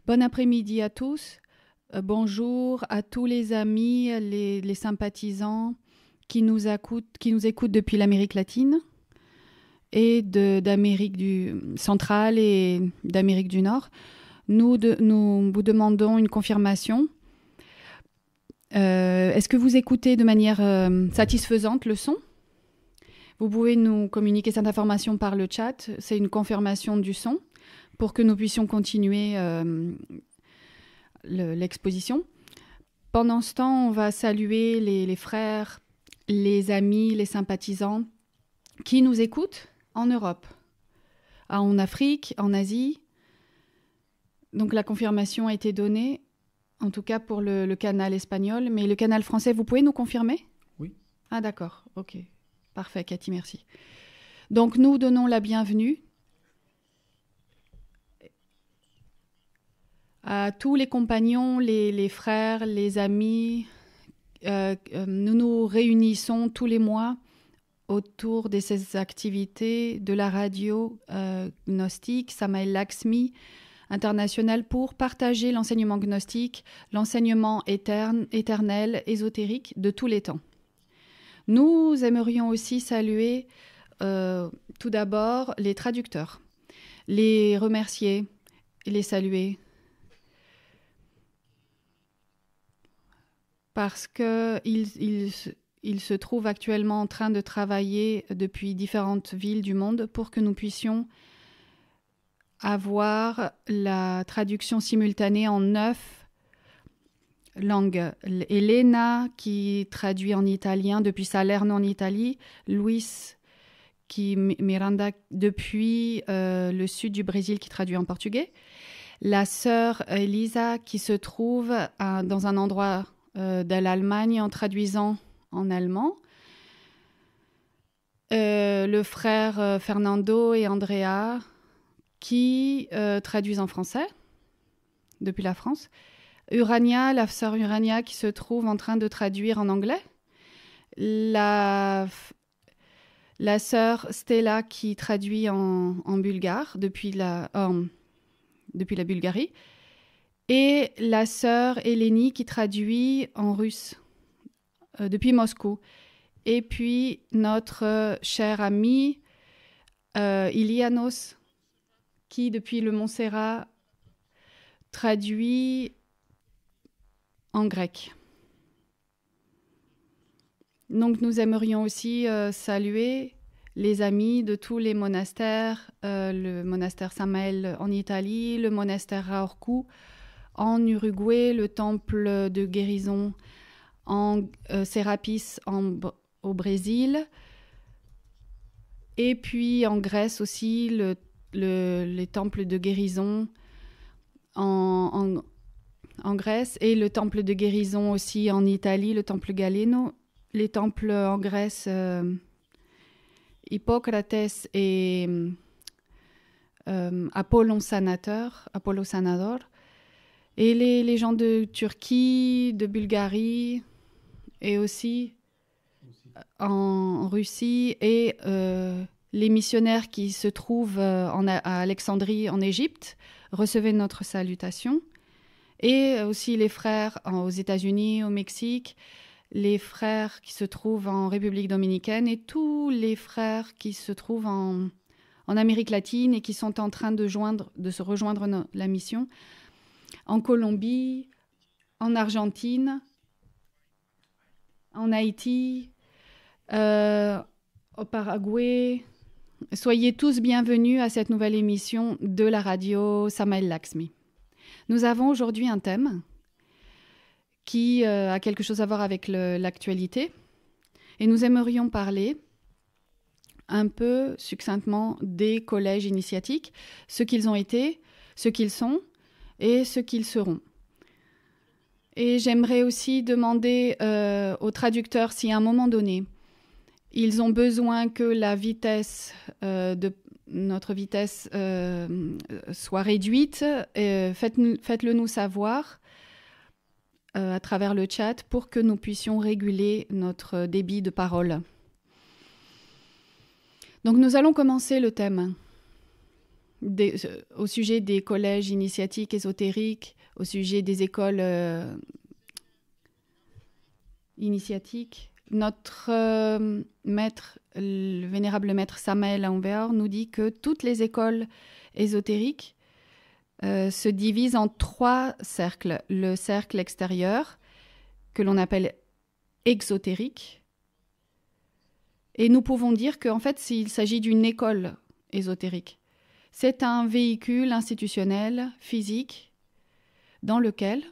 Bon après-midi à tous. Bonjour à tous les amis, les sympathisants qui nous écoutent depuis l'Amérique latine et d'Amérique centrale et d'Amérique du Nord. Nous vous demandons une confirmation. Est-ce que vous écoutez de manière satisfaisante le son ? Vous pouvez nous communiquer cette information par le chat. C'est une confirmation du son pour que nous puissions continuer l'exposition. Pendant ce temps, on va saluer les frères, les amis, les sympathisants qui nous écoutent en Europe, en Afrique, en Asie. Donc la confirmation a été donnée, en tout cas pour le canal espagnol. Mais le canal français, vous pouvez nous confirmer ? Oui. Ah d'accord, ok. Parfait, Cathy, merci. Donc nous donnons la bienvenue à tous les compagnons, les frères, les amis. Nous nous réunissons tous les mois autour de ces activités de la radio gnostique Samael Laxmi internationale pour partager l'enseignement gnostique, l'enseignement éternel, ésotérique de tous les temps. Nous aimerions aussi saluer tout d'abord les traducteurs, les remercier et les saluer. Parce qu'ils se trouvent actuellement en train de travailler depuis différentes villes du monde pour que nous puissions avoir la traduction simultanée en 9 langues. Elena qui traduit en italien depuis Salerno en Italie, Luis Miranda depuis le sud du Brésil qui traduit en portugais, la sœur Elisa qui se trouve dans un endroit de l'Allemagne en traduisant en allemand. Le frère Fernando et Andrea qui traduisent en français depuis la France. Urania, la sœur Urania qui se trouve en train de traduire en anglais. La sœur Stella qui traduit en bulgare depuis la Bulgarie. Et la sœur Eleni qui traduit en russe depuis Moscou. Et puis notre cher ami Ilianos qui depuis le Montserrat traduit en grec. Donc nous aimerions aussi saluer les amis de tous les monastères, le monastère Samael en Italie, le monastère Raorcu en Uruguay, le temple de guérison en Sérapis au Brésil, et puis en Grèce aussi, les temples de guérison en Grèce, et le temple de guérison aussi en Italie, le temple Galeno, les temples en Grèce, Hippocrates et Apollon Sanador, et les gens de Turquie, de Bulgarie, et aussi en Russie, et les missionnaires qui se trouvent à Alexandrie, en Égypte, recevez notre salutation. Et aussi les frères aux États-Unis, au Mexique, les frères qui se trouvent en République dominicaine et tous les frères qui se trouvent en Amérique latine et qui sont en train de se rejoindre la mission, en Colombie, en Argentine, en Haïti, au Paraguay. Soyez tous bienvenus à cette nouvelle émission de la radio Samael Laxmi. Nous avons aujourd'hui un thème qui a quelque chose à voir avec l'actualité, et nous aimerions parler un peu succinctement des collèges initiatiques, ce qu'ils ont été, ce qu'ils sont et ce qu'ils seront. Et j'aimerais aussi demander aux traducteurs si à un moment donné, ils ont besoin que la vitesse notre vitesse soit réduite, faites-le nous savoir à travers le chat pour que nous puissions réguler notre débit de parole. Donc nous allons commencer le thème. au sujet des collèges initiatiques ésotériques, au sujet des écoles initiatiques. Notre maître, le vénérable maître Samael Aumber, nous dit que toutes les écoles ésotériques se divisent en 3 cercles. Le cercle extérieur, que l'on appelle exotérique. Et nous pouvons dire qu'en fait, il s'agit d'une école ésotérique. C'est un véhicule institutionnel, physique, dans lequel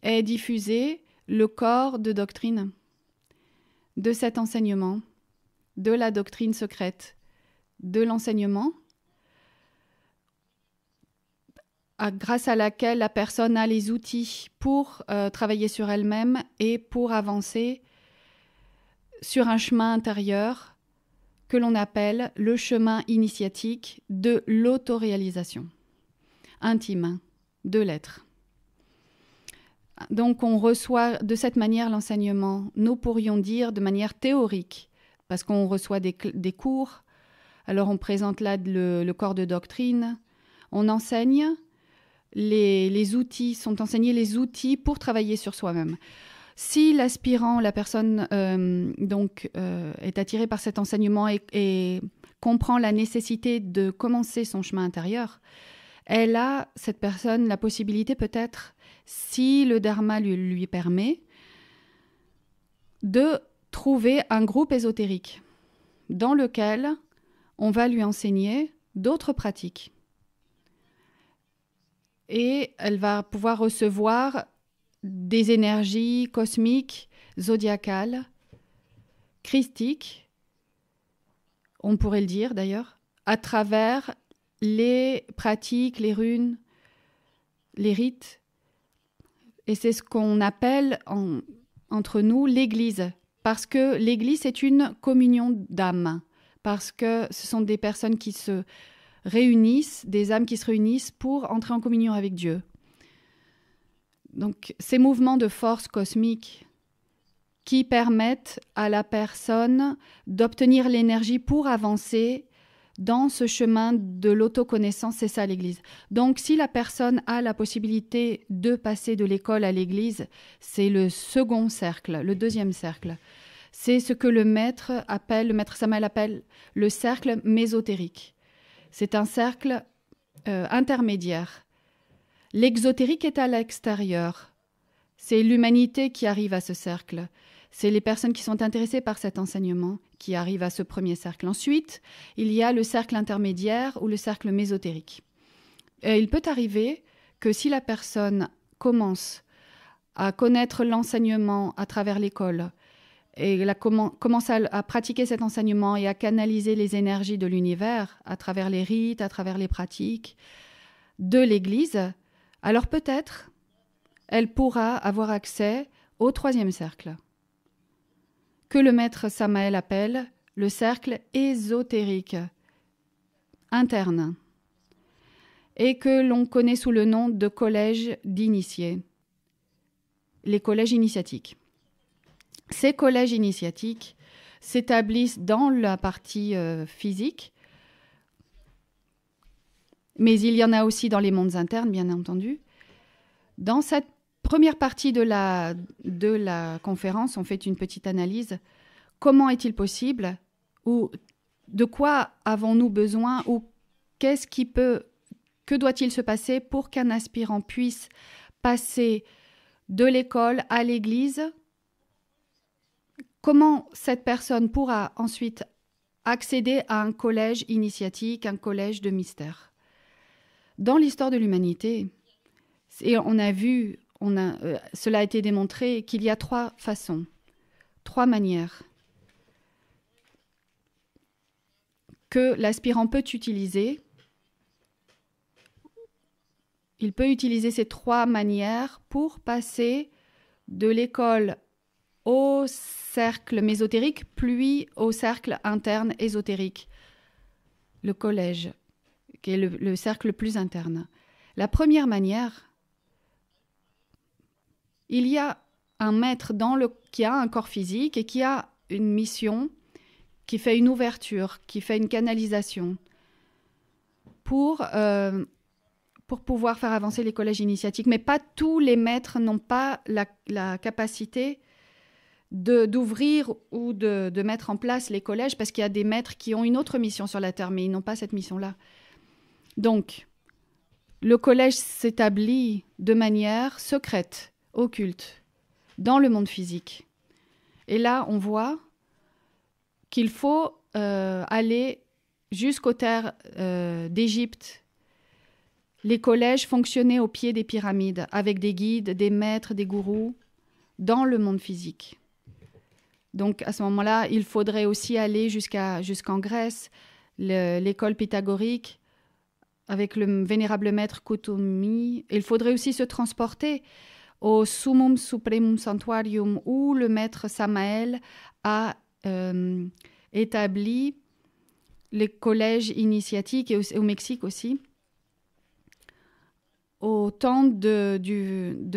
est diffusé le corps de doctrine de cet enseignement, de la doctrine secrète, de l'enseignement, grâce à laquelle la personne a les outils pour travailler sur elle-même et pour avancer sur un chemin intérieur que l'on appelle le chemin initiatique de l'autoréalisation intime de l'être. Donc on reçoit de cette manière l'enseignement, nous pourrions dire de manière théorique, parce qu'on reçoit des cours, alors on présente là le corps de doctrine, on enseigne les outils, sont enseignés les outils pour travailler sur soi-même. Si l'aspirant, la personne est attirée par cet enseignement et comprend la nécessité de commencer son chemin intérieur, elle a, cette personne, la possibilité peut-être, si le dharma lui permet, de trouver un groupe ésotérique dans lequel on va lui enseigner d'autres pratiques. Et elle va pouvoir recevoir des énergies cosmiques, zodiacales, christiques, on pourrait le dire d'ailleurs, à travers les pratiques, les runes, les rites. Et c'est ce qu'on appelle entre nous l'Église, parce que l'Église est une communion d'âmes, parce que ce sont des personnes qui se réunissent, des âmes qui se réunissent pour entrer en communion avec Dieu. Donc, ces mouvements de force cosmique qui permettent à la personne d'obtenir l'énergie pour avancer dans ce chemin de l'autoconnaissance, c'est ça l'Église. Donc, si la personne a la possibilité de passer de l'école à l'Église, c'est le second cercle, le deuxième cercle. C'est ce que le maître Samael appelle le cercle mésotérique. C'est un cercle intermédiaire. L'exotérique est à l'extérieur. C'est l'humanité qui arrive à ce cercle. C'est les personnes qui sont intéressées par cet enseignement qui arrivent à ce premier cercle. Ensuite, il y a le cercle intermédiaire ou le cercle mésotérique. Et il peut arriver que si la personne commence à connaître l'enseignement à travers l'école et commence à pratiquer cet enseignement et à canaliser les énergies de l'univers à travers les rites, à travers les pratiques de l'Église, alors peut-être elle pourra avoir accès au troisième cercle, que le maître Samael appelle le cercle ésotérique, interne, et que l'on connaît sous le nom de collège d'initiés, les collèges initiatiques. Ces collèges initiatiques s'établissent dans la partie physique, mais il y en a aussi dans les mondes internes, bien entendu. Dans cette première partie de la conférence, on fait une petite analyse. Comment est-il possible ou de quoi avons-nous besoin ou que doit-il se passer pour qu'un aspirant puisse passer de l'école à l'Église? Comment cette personne pourra ensuite accéder à un collège initiatique, un collège de mystère? Dans l'histoire de l'humanité, et cela a été démontré qu'il y a 3 façons, 3 manières que l'aspirant peut utiliser. Il peut utiliser ces 3 manières pour passer de l'école au cercle mésotérique, puis au cercle interne ésotérique, le collège, qui est le cercle le plus interne. La première manière, il y a un maître qui a un corps physique et qui a une mission qui fait une ouverture, qui fait une canalisation pour pouvoir faire avancer les collèges initiatiques. Mais pas tous les maîtres n'ont pas la capacité d'ouvrir ou de mettre en place les collèges, parce qu'il y a des maîtres qui ont une autre mission sur la Terre, mais ils n'ont pas cette mission-là. Donc, le collège s'établit de manière secrète, occulte, dans le monde physique. Et là, on voit qu'il faut aller jusqu'aux terres d'Égypte. Les collèges fonctionnaient au pied des pyramides, avec des guides, des maîtres, des gourous, dans le monde physique. Donc, à ce moment-là, il faudrait aussi aller jusqu'en Grèce, l'école pythagorique, avec le vénérable maître Kotomi. Il faudrait aussi se transporter au Summum Supremum Sanctuarium, où le maître Samael a établi les collèges initiatiques, et au Mexique aussi. Au temps de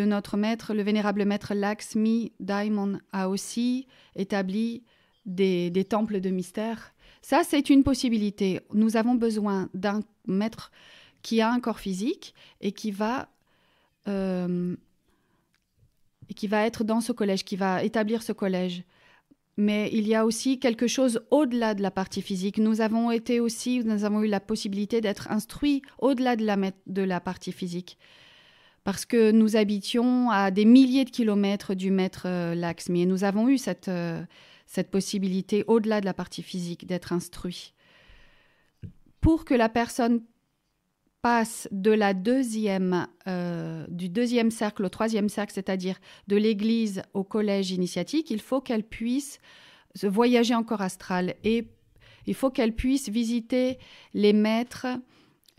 notre maître, le vénérable maître Laxmi Daimon a aussi établi des temples de mystère. Ça, c'est une possibilité. Nous avons besoin d'un maître qui a un corps physique et qui va être dans ce collège, qui va établir ce collège. Mais il y a aussi quelque chose au-delà de la partie physique. Nous avons eu la possibilité d'être instruits au-delà de la partie physique. Parce que nous habitions à des milliers de kilomètres du maître Laxmi. Et nous avons eu cette possibilité au-delà de la partie physique d'être instruits. Pour que la personne passe du deuxième cercle au troisième cercle, c'est-à-dire de l'église au collège initiatique, il faut qu'elle puisse voyager en corps astral et il faut qu'elle puisse visiter les maîtres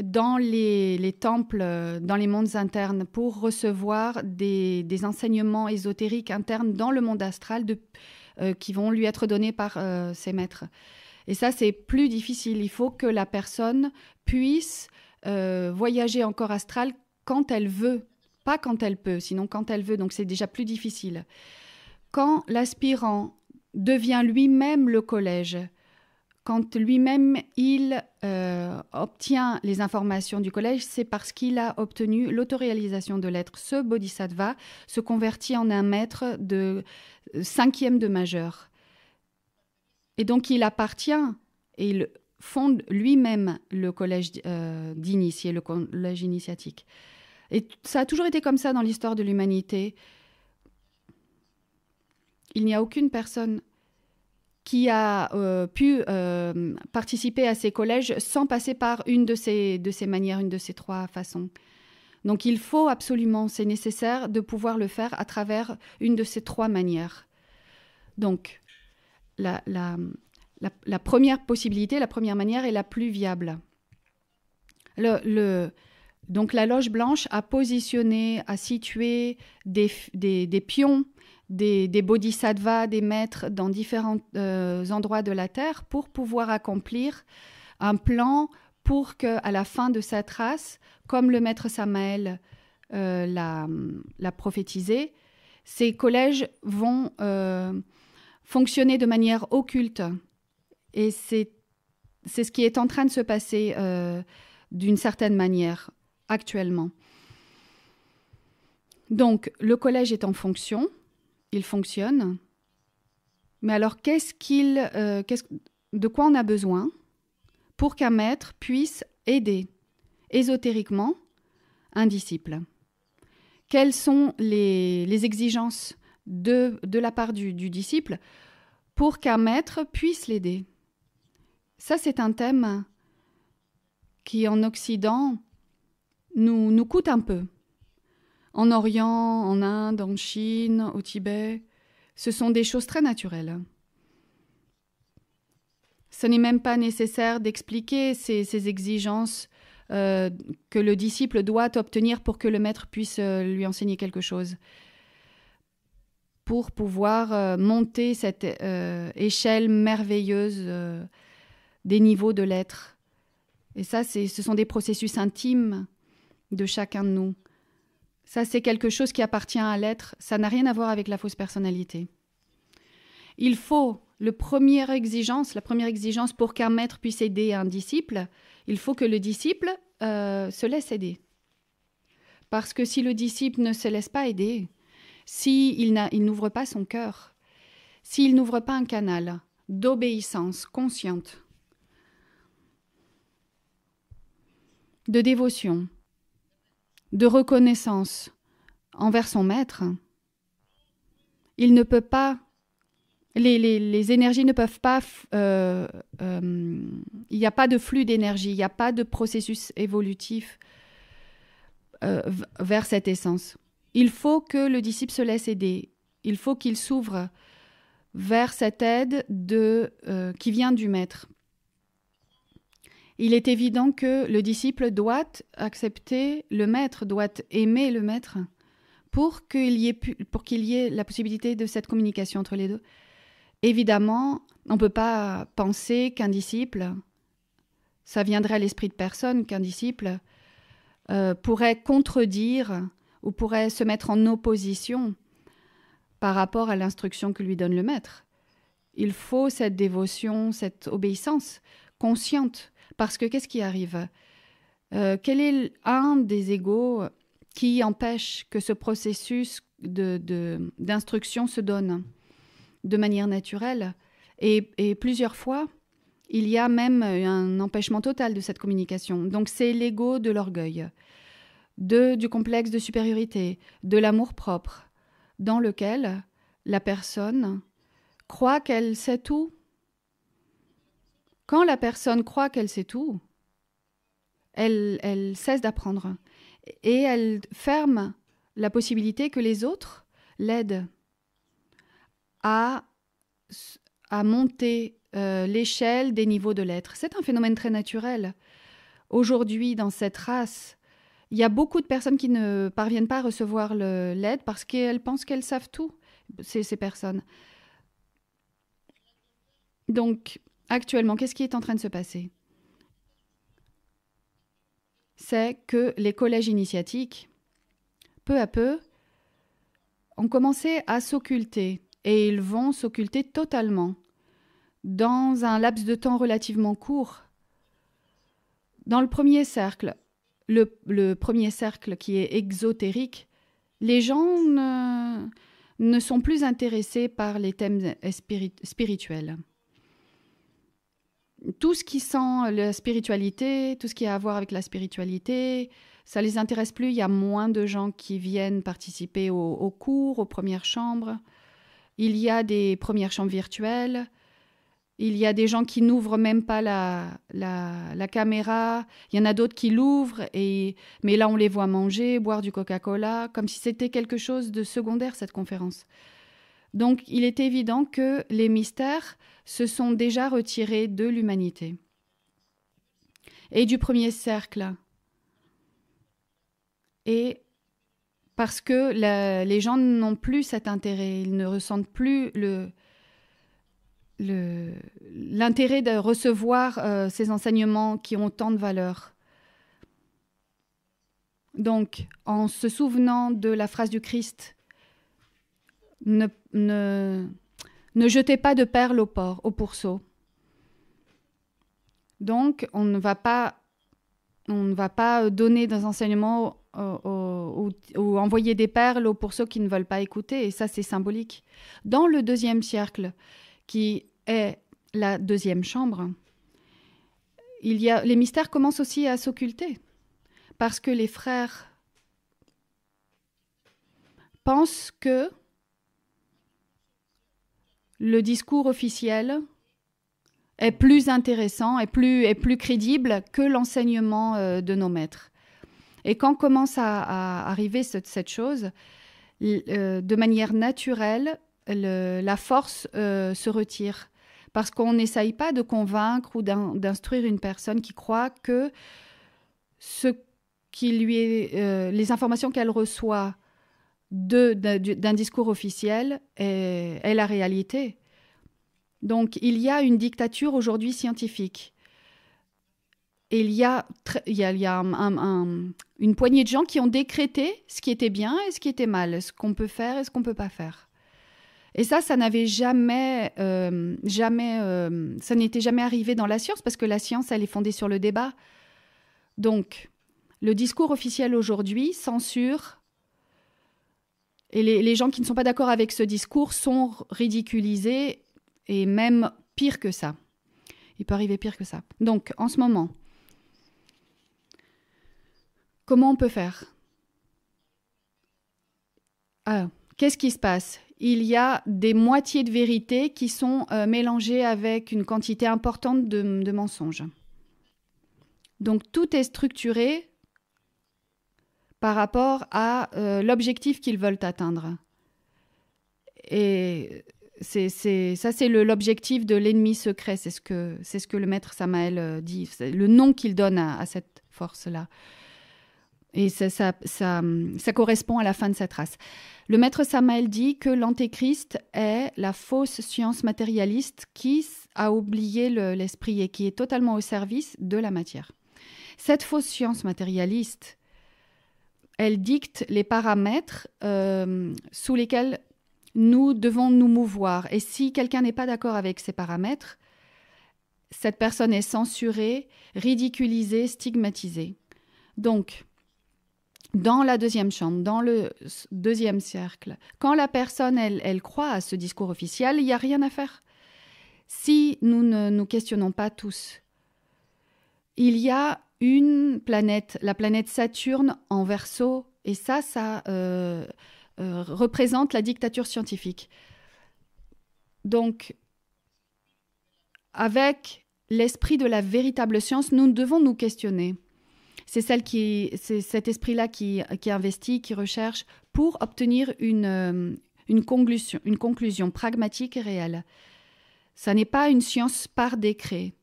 dans les temples, dans les mondes internes, pour recevoir des enseignements ésotériques internes dans le monde astral qui vont lui être donnés par ces maîtres. Et ça, c'est plus difficile. Il faut que la personne puisse voyager en corps astral quand elle veut, pas quand elle peut, sinon quand elle veut, donc c'est déjà plus difficile. Quand l'aspirant devient lui-même le collège, quand lui-même il obtient les informations du collège, c'est parce qu'il a obtenu l'autoréalisation de l'être. Ce bodhisattva se convertit en un maître de 5e de majeur. Et donc il appartient et il fonde lui-même le collège d'initiés, le collège initiatique. Et ça a toujours été comme ça dans l'histoire de l'humanité. Il n'y a aucune personne qui a pu participer à ces collèges sans passer par une de ces manières, une de ces 3 façons. Donc il faut absolument, c'est nécessaire de pouvoir le faire à travers une de ces 3 manières. Donc la première possibilité, la première manière est la plus viable. Donc la loge blanche a positionné, a situé des pions, des bodhisattvas, des maîtres dans différents endroits de la Terre pour pouvoir accomplir un plan pour qu'à la fin de cette race, comme le maître Samael l'a prophétisé, ces collèges vont fonctionner de manière occulte. Et c'est ce qui est en train de se passer d'une certaine manière actuellement. Donc, le collège est en fonction, il fonctionne. Mais alors, de quoi on a besoin pour qu'un maître puisse aider ésotériquement un disciple? Quelles sont les exigences de la part du disciple pour qu'un maître puisse l'aider? Ça, c'est un thème qui, en Occident, nous coûte un peu. En Orient, en Inde, en Chine, au Tibet, ce sont des choses très naturelles. Ce n'est même pas nécessaire d'expliquer ces exigences que le disciple doit obtenir pour que le maître puisse lui enseigner quelque chose. Pour pouvoir monter cette échelle merveilleuse des niveaux de l'être. Et ça, ce sont des processus intimes de chacun de nous. Ça, c'est quelque chose qui appartient à l'être. Ça n'a rien à voir avec la fausse personnalité. Il faut la première exigence pour qu'un maître puisse aider un disciple, il faut que le disciple se laisse aider. Parce que si le disciple ne se laisse pas aider, s'il n'ouvre pas son cœur, s'il n'ouvre pas un canal d'obéissance consciente, de dévotion, de reconnaissance envers son maître, il ne peut pas, les énergies ne peuvent pas, il n'y a pas de flux d'énergie, il n'y a pas de processus évolutif vers cette essence. Il faut que le disciple se laisse aider, il faut qu'il s'ouvre vers cette aide qui vient du maître. Il est évident que le disciple doit accepter le maître, doit aimer le maître pour qu'il y ait la possibilité de cette communication entre les deux. Évidemment, on ne peut pas penser qu'un disciple, ça viendrait à l'esprit de personne, qu'un disciple pourrait contredire ou pourrait se mettre en opposition par rapport à l'instruction que lui donne le maître. Il faut cette dévotion, cette obéissance consciente. Parce que qu'est-ce qui arrive ? Quel est un des égos qui empêche que ce processus d'instruction se donne de manière naturelle ? Et plusieurs fois, il y a même un empêchement total de cette communication. Donc c'est l'ego de l'orgueil, du complexe de supériorité, de l'amour-propre, dans lequel la personne croit qu'elle sait tout. Quand la personne croit qu'elle sait tout, elle cesse d'apprendre et elle ferme la possibilité que les autres l'aident à monter l'échelle des niveaux de l'être. C'est un phénomène très naturel. Aujourd'hui, dans cette race, il y a beaucoup de personnes qui ne parviennent pas à recevoir l'aide parce qu'elles pensent qu'elles savent tout, ces personnes. Donc, actuellement, qu'est-ce qui est en train de se passer ? C'est que les collèges initiatiques, peu à peu, ont commencé à s'occulter et ils vont s'occulter totalement dans un laps de temps relativement court. Dans le premier cercle, le premier cercle qui est exotérique, les gens ne sont plus intéressés par les thèmes spirituels. Tout ce qui sent la spiritualité, tout ce qui a à voir avec la spiritualité, ça ne les intéresse plus. Il y a moins de gens qui viennent participer aux cours, aux premières chambres. Il y a des premières chambres virtuelles. Il y a des gens qui n'ouvrent même pas la caméra. Il y en a d'autres qui l'ouvrent, mais là on les voit manger, boire du Coca-Cola, comme si c'était quelque chose de secondaire, cette conférence. Donc, il est évident que les mystères se sont déjà retirés de l'humanité et du premier cercle. Et parce que les gens n'ont plus cet intérêt, ils ne ressentent plus l'intérêt de recevoir ces enseignements qui ont tant de valeur. Donc, en se souvenant de la phrase du Christ, ne jetez pas de perles au pourceau. Donc, on ne va pas donner des enseignements ou envoyer des perles aux pourceaux qui ne veulent pas écouter. Et ça, c'est symbolique. Dans le deuxième cercle, qui est la deuxième chambre, les mystères commencent aussi à s'occulter. Parce que les frères pensent que le discours officiel est plus intéressant et plus crédible que l'enseignement de nos maîtres. Et quand commence à arriver cette chose, de manière naturelle, la force se retire. Parce qu'on n'essaye pas de convaincre ou d'instruire une personne qui croit que les informations qu'elle reçoit d'un discours officiel est la réalité. Donc, il y a une dictature aujourd'hui scientifique. Et il y a une poignée de gens qui ont décrété ce qui était bien et ce qui était mal, ce qu'on peut faire et ce qu'on ne peut pas faire. Et ça n'avait ça n'était jamais arrivé dans la science, parce que la science, elle est fondée sur le débat. Donc, le discours officiel aujourd'hui censure, et les gens qui ne sont pas d'accord avec ce discours sont ridiculisés, et même pire que ça. Il peut arriver pire que ça. Donc, en ce moment, comment on peut faire ? Qu'est-ce qui se passe ? Il y a des moitiés de vérité qui sont mélangées avec une quantité importante de mensonges. Donc, tout est structuré par rapport à l'objectif qu'ils veulent atteindre. Et c'est l'objectif de l'ennemi secret. C'est ce que le maître Samael dit. C'est le nom qu'il donne à cette force-là. Et ça correspond à la fin de cette race. Le maître Samael dit que l'antéchrist est la fausse science matérialiste qui a oublié l'esprit et qui est totalement au service de la matière. Cette fausse science matérialiste, elle dicte les paramètres sous lesquels nous devons nous mouvoir. Et si quelqu'un n'est pas d'accord avec ces paramètres, cette personne est censurée, ridiculisée, stigmatisée. Donc, dans la deuxième chambre, dans le deuxième cercle, quand la personne, elle croit à ce discours officiel, il n'y a rien à faire. Si nous ne nous questionnons pas tous, il y a une planète, la planète Saturne en Verseau, et ça représente la dictature scientifique. Donc, avec l'esprit de la véritable science, nous devons nous questionner. C'est cet esprit-là qui investit, qui recherche pour obtenir une conclusion pragmatique et réelle. Ça n'est pas une science par décret.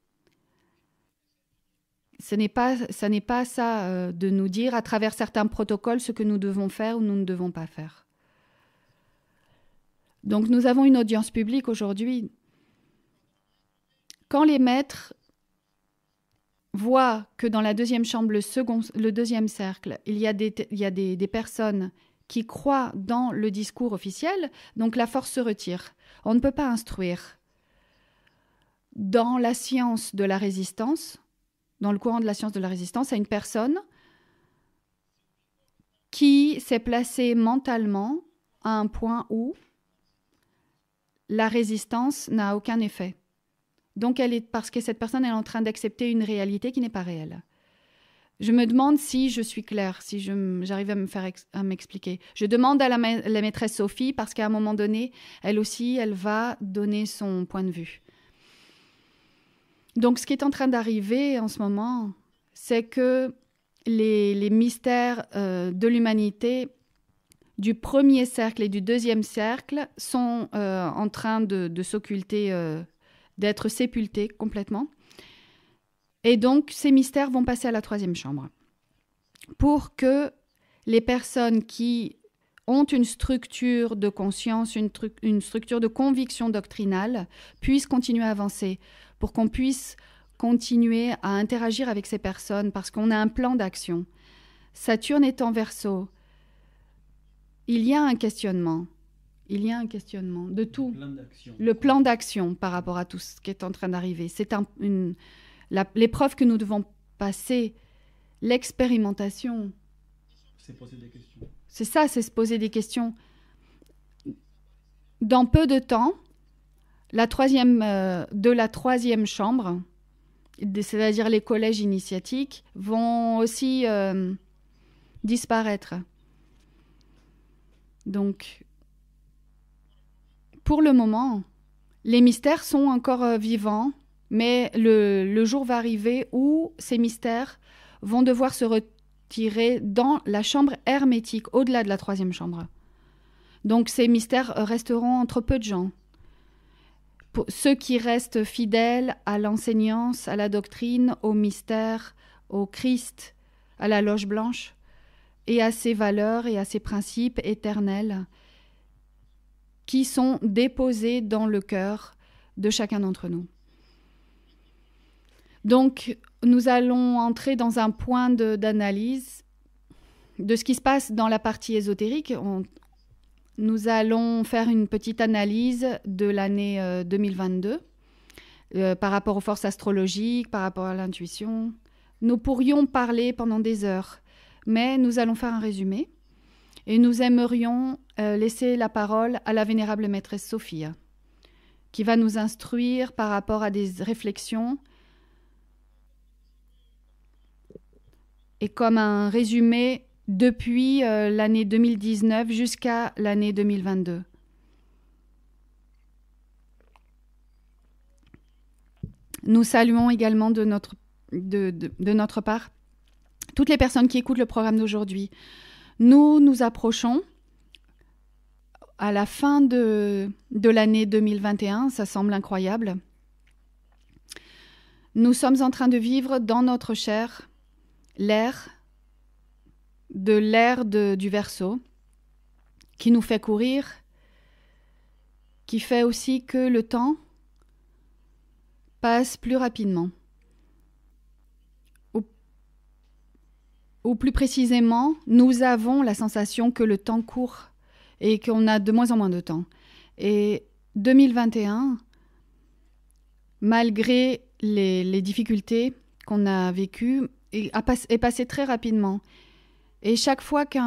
Ça n'est pas ça de nous dire à travers certains protocoles ce que nous devons faire ou nous ne devons pas faire. Donc nous avons une audience publique aujourd'hui. Quand les maîtres voient que dans la deuxième chambre, le deuxième cercle, il y a des personnes qui croient dans le discours officiel, donc la force se retire. On ne peut pas instruire. Dans la science de la résistance, dans le courant de la science de la résistance, à une personne qui s'est placée mentalement à un point où la résistance n'a aucun effet. Donc, parce que cette personne est en train d'accepter une réalité qui n'est pas réelle. Je me demande si je suis claire, si j'arrive à m'expliquer. Je demande à la maîtresse Sophie, parce qu'à un moment donné, elle aussi, elle va donner son point de vue. Donc, ce qui est en train d'arriver en ce moment, c'est que les mystères de l'humanité du premier cercle et du deuxième cercle sont en train de s'occulter, d'être sépultés complètement. Et donc, ces mystères vont passer à la troisième chambre pour que les personnes qui ont une structure de conscience, une structure de conviction doctrinale, puissent continuer à avancer, pour qu'on puisse continuer à interagir avec ces personnes, parce qu'on a un plan d'action. Saturne est en Verseau. Il y a un questionnement. Il y a un questionnement de tout. Le plan d'action par rapport à tout ce qui est en train d'arriver. C'est l'épreuve que nous devons passer, l'expérimentation. C'est poser des questions. C'est ça, c'est se poser des questions. Dans peu de temps, de la troisième chambre, c'est-à-dire les collèges initiatiques, vont aussi disparaître. Donc, pour le moment, les mystères sont encore vivants, mais le jour va arriver où ces mystères vont devoir se retirer dans la chambre hermétique, au-delà de la troisième chambre. Donc, ces mystères resteront entre peu de gens. Pour ceux qui restent fidèles à l'enseignance, à la doctrine, au mystère, au Christ, à la loge blanche, et à ses valeurs et à ses principes éternels qui sont déposés dans le cœur de chacun d'entre nous. Donc, nous allons entrer dans un point d'analyse de ce qui se passe dans la partie ésotérique. nous allons faire une petite analyse de l'année 2022 par rapport aux forces astrologiques, par rapport à l'intuition. Nous pourrions parler pendant des heures, mais nous allons faire un résumé et nous aimerions laisser la parole à la vénérable maîtresse Sophia, qui va nous instruire par rapport à des réflexions et comme un résumé depuis l'année 2019 jusqu'à l'année 2022. Nous saluons également de notre part toutes les personnes qui écoutent le programme d'aujourd'hui. Nous nous approchons à la fin de l'année 2021, ça semble incroyable. Nous sommes en train de vivre dans notre chair l'ère du Verseau qui nous fait courir, qui fait aussi que le temps passe plus rapidement. Ou plus précisément, nous avons la sensation que le temps court et qu'on a de moins en moins de temps. Et 2021, malgré les difficultés qu'on a vécues, est passé très rapidement. Et chaque fois que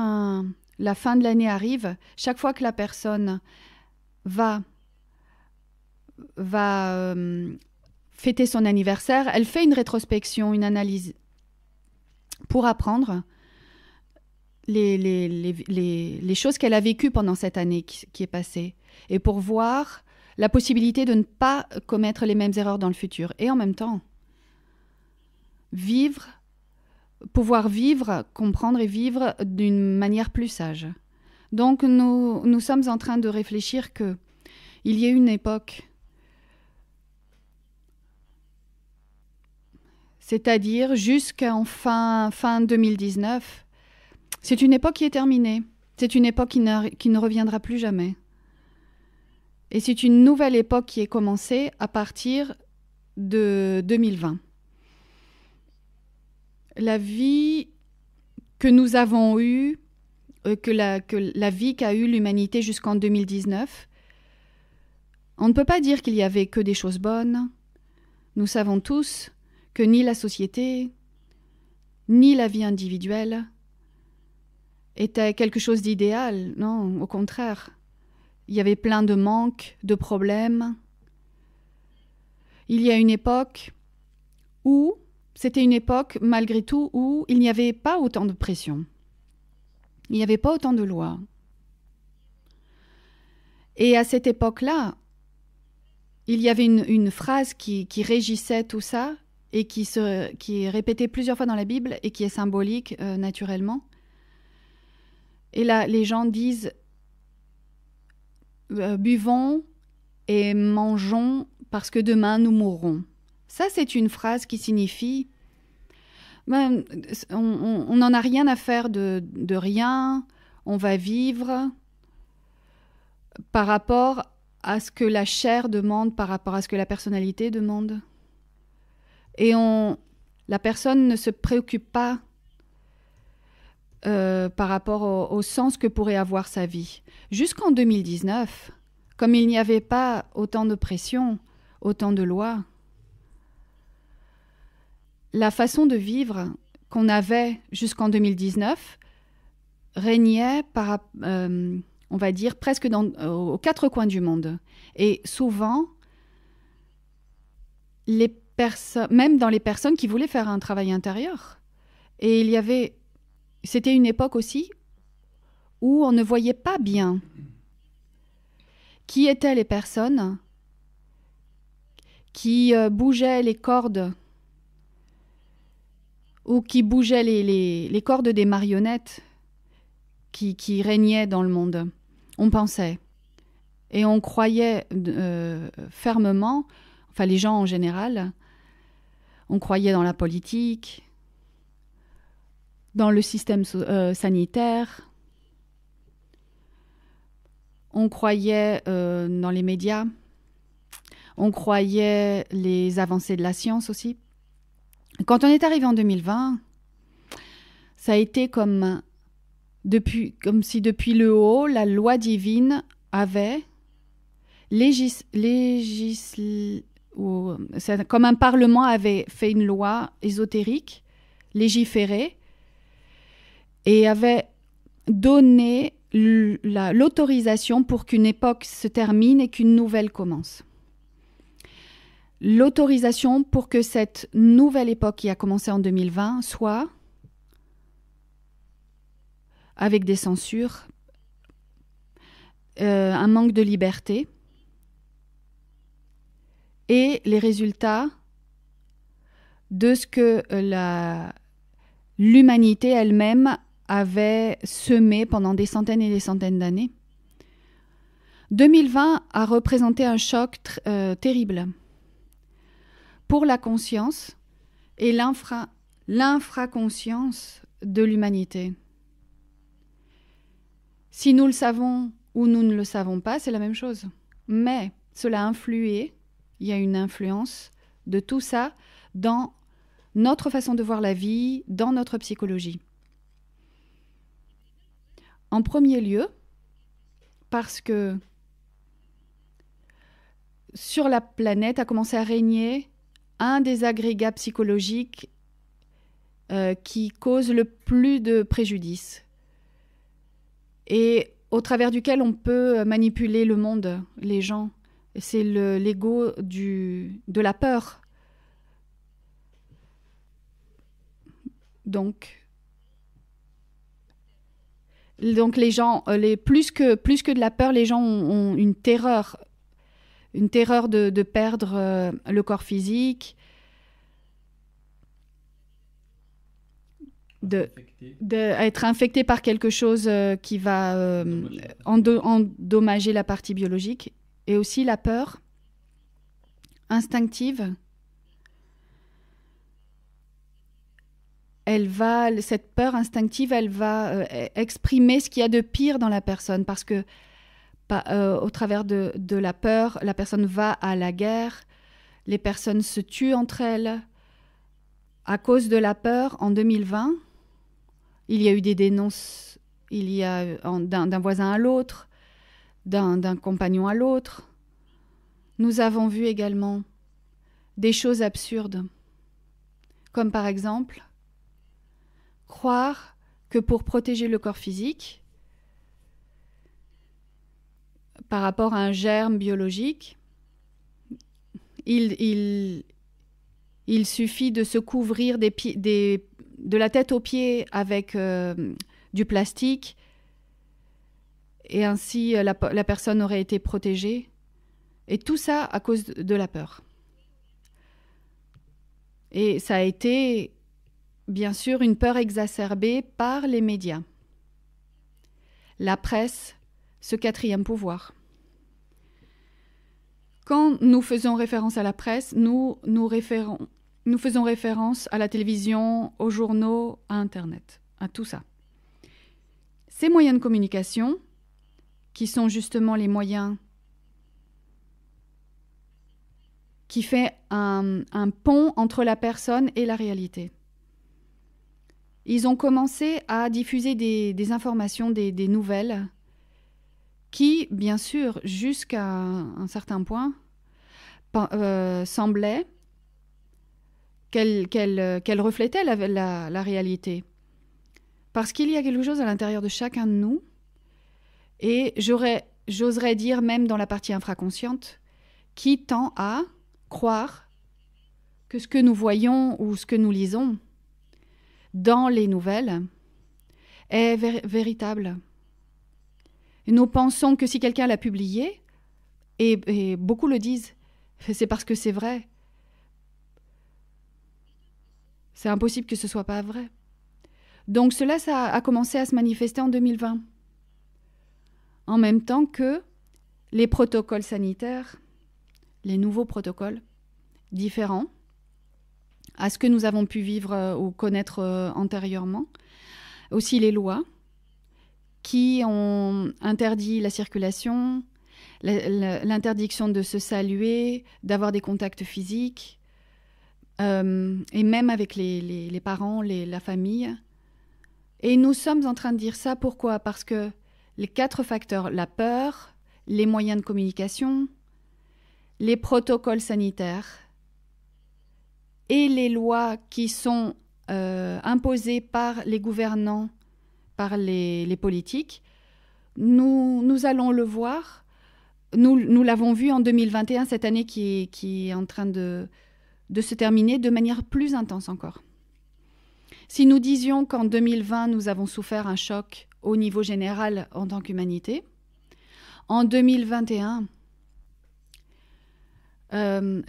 la fin de l'année arrive, chaque fois que la personne va fêter son anniversaire, elle fait une rétrospection, une analyse pour apprendre les choses qu'elle a vécues pendant cette année qui est passée et pour voir la possibilité de ne pas commettre les mêmes erreurs dans le futur. Et en même temps, pouvoir vivre, comprendre et vivre d'une manière plus sage. Donc nous sommes en train de réfléchir qu'il y a une époque, c'est-à-dire jusqu'en fin 2019, c'est une époque qui est terminée. C'est une époque qui ne reviendra plus jamais. Et c'est une nouvelle époque qui est commencée à partir de 2020. La vie que nous avons eue, que la vie qu'a eue l'humanité jusqu'en 2019, on ne peut pas dire qu'il y avait que des choses bonnes. Nous savons tous que ni la société, ni la vie individuelle était quelque chose d'idéal. Non, au contraire. Il y avait plein de manques, de problèmes. Il y a une époque où, c'était une époque, malgré tout, où il n'y avait pas autant de pression. Il n'y avait pas autant de lois. Et à cette époque-là, il y avait une phrase qui régissait tout ça et qui est répétée plusieurs fois dans la Bible et qui est symbolique naturellement. Et là, les gens disent buvons et mangeons parce que demain nous mourrons. Ça, c'est une phrase qui signifie on n'en a rien à faire de rien, on va vivre par rapport à ce que la chair demande, par rapport à ce que la personnalité demande. Et la personne ne se préoccupe pas par rapport au sens que pourrait avoir sa vie. Jusqu'en 2019, comme il n'y avait pas autant de pression, autant de lois, la façon de vivre qu'on avait jusqu'en 2019 régnait on va dire, presque aux quatre coins du monde. Et souvent, même dans les personnes qui voulaient faire un travail intérieur. Et c'était une époque aussi où on ne voyait pas bien qui étaient les personnes qui bougeaient les cordes ou qui bougeaient les cordes des marionnettes qui régnaient dans le monde. On pensait et on croyait fermement, enfin les gens en général, on croyait dans la politique, dans le système sanitaire, on croyait dans les médias, on croyait les avancées de la science aussi. Quand on est arrivé en 2020, ça a été comme comme si depuis le haut, la loi divine avait comme un parlement avait fait une loi ésotérique, légiférée, et avait donné l'autorisation pour qu'une époque se termine et qu'une nouvelle commence. L'autorisation pour que cette nouvelle époque qui a commencé en 2020 soit avec des censures, un manque de liberté et les résultats de ce que l'humanité elle-même avait semé pendant des centaines et des centaines d'années. 2020 a représenté un choc terrible pour la conscience et l'infraconscience de l'humanité. Si nous le savons ou nous ne le savons pas, c'est la même chose. Mais cela a influé, il y a une influence de tout ça dans notre façon de voir la vie, dans notre psychologie. En premier lieu, parce que sur la planète a commencé à régner un des agrégats psychologiques qui cause le plus de préjudice et au travers duquel on peut manipuler le monde, les gens. C'est l'ego de la peur. Donc les gens, plus que de la peur, les gens ont une terreur de perdre le corps physique, d'être infecté par quelque chose qui va endommager la partie biologique, et aussi la peur instinctive. Cette peur instinctive, elle va exprimer ce qu'il y a de pire dans la personne, parce que au travers de la peur, la personne va à la guerre, les personnes se tuent entre elles. À cause de la peur, en 2020, il y a eu des dénonces, d'un voisin à l'autre, d'un compagnon à l'autre. Nous avons vu également des choses absurdes, comme par exemple croire que pour protéger le corps physique, par rapport à un germe biologique, il suffit de se couvrir de la tête aux pieds avec du plastique, et ainsi la personne aurait été protégée. Et tout ça à cause de la peur. Et ça a été, bien sûr, une peur exacerbée par les médias. La presse, ce quatrième pouvoir. Quand nous faisons référence à la presse, nous faisons référence à la télévision, aux journaux, à Internet, à tout ça. Ces moyens de communication, qui sont justement les moyens qui fait un pont entre la personne et la réalité. Ils ont commencé à diffuser des informations, des nouvelles, qui, bien sûr, jusqu'à un certain point, semblaient qu'elles reflétaient la réalité. Parce qu'il y a quelque chose à l'intérieur de chacun de nous, et j'oserais dire même dans la partie infraconsciente, qui tend à croire que ce que nous voyons ou ce que nous lisons dans les nouvelles est véritable. Et nous pensons que si quelqu'un l'a publié, et beaucoup le disent, c'est parce que c'est vrai. C'est impossible que ce ne soit pas vrai. Donc cela, ça a commencé à se manifester en 2020. En même temps que les protocoles sanitaires, les nouveaux protocoles différents à ce que nous avons pu vivre ou connaître antérieurement. Aussi les lois qui ont interdit la circulation, l'interdiction de se saluer, d'avoir des contacts physiques, et même avec les parents, la famille. Et nous sommes en train de dire ça, pourquoi? Parce que les 4 facteurs, la peur, les moyens de communication, les protocoles sanitaires et les lois qui sont imposées par les gouvernants, par les politiques, nous allons le voir. Nous l'avons vu en 2021, cette année qui est en train de se terminer de manière plus intense encore. Si nous disions qu'en 2020, nous avons souffert un choc au niveau général en tant qu'humanité, en 2021,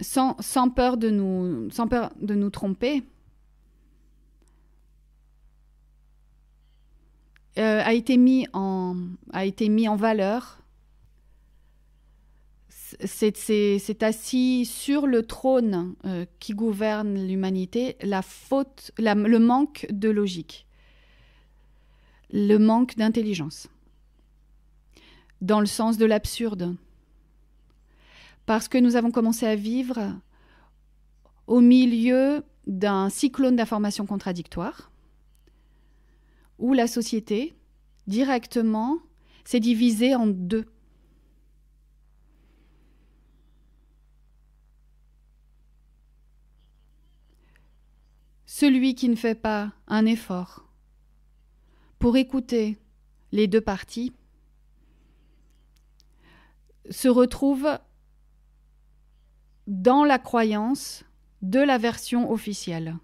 sans peur de nous tromper, a été mis en valeur. C'est assis sur le trône qui gouverne l'humanité, le manque de logique, le manque d'intelligence, dans le sens de l'absurde. Parce que nous avons commencé à vivre au milieu d'un cyclone d'informations contradictoires, où la société, directement, s'est divisée en 2. Celui qui ne fait pas un effort pour écouter les 2 parties se retrouve dans la croyance de la version officielle,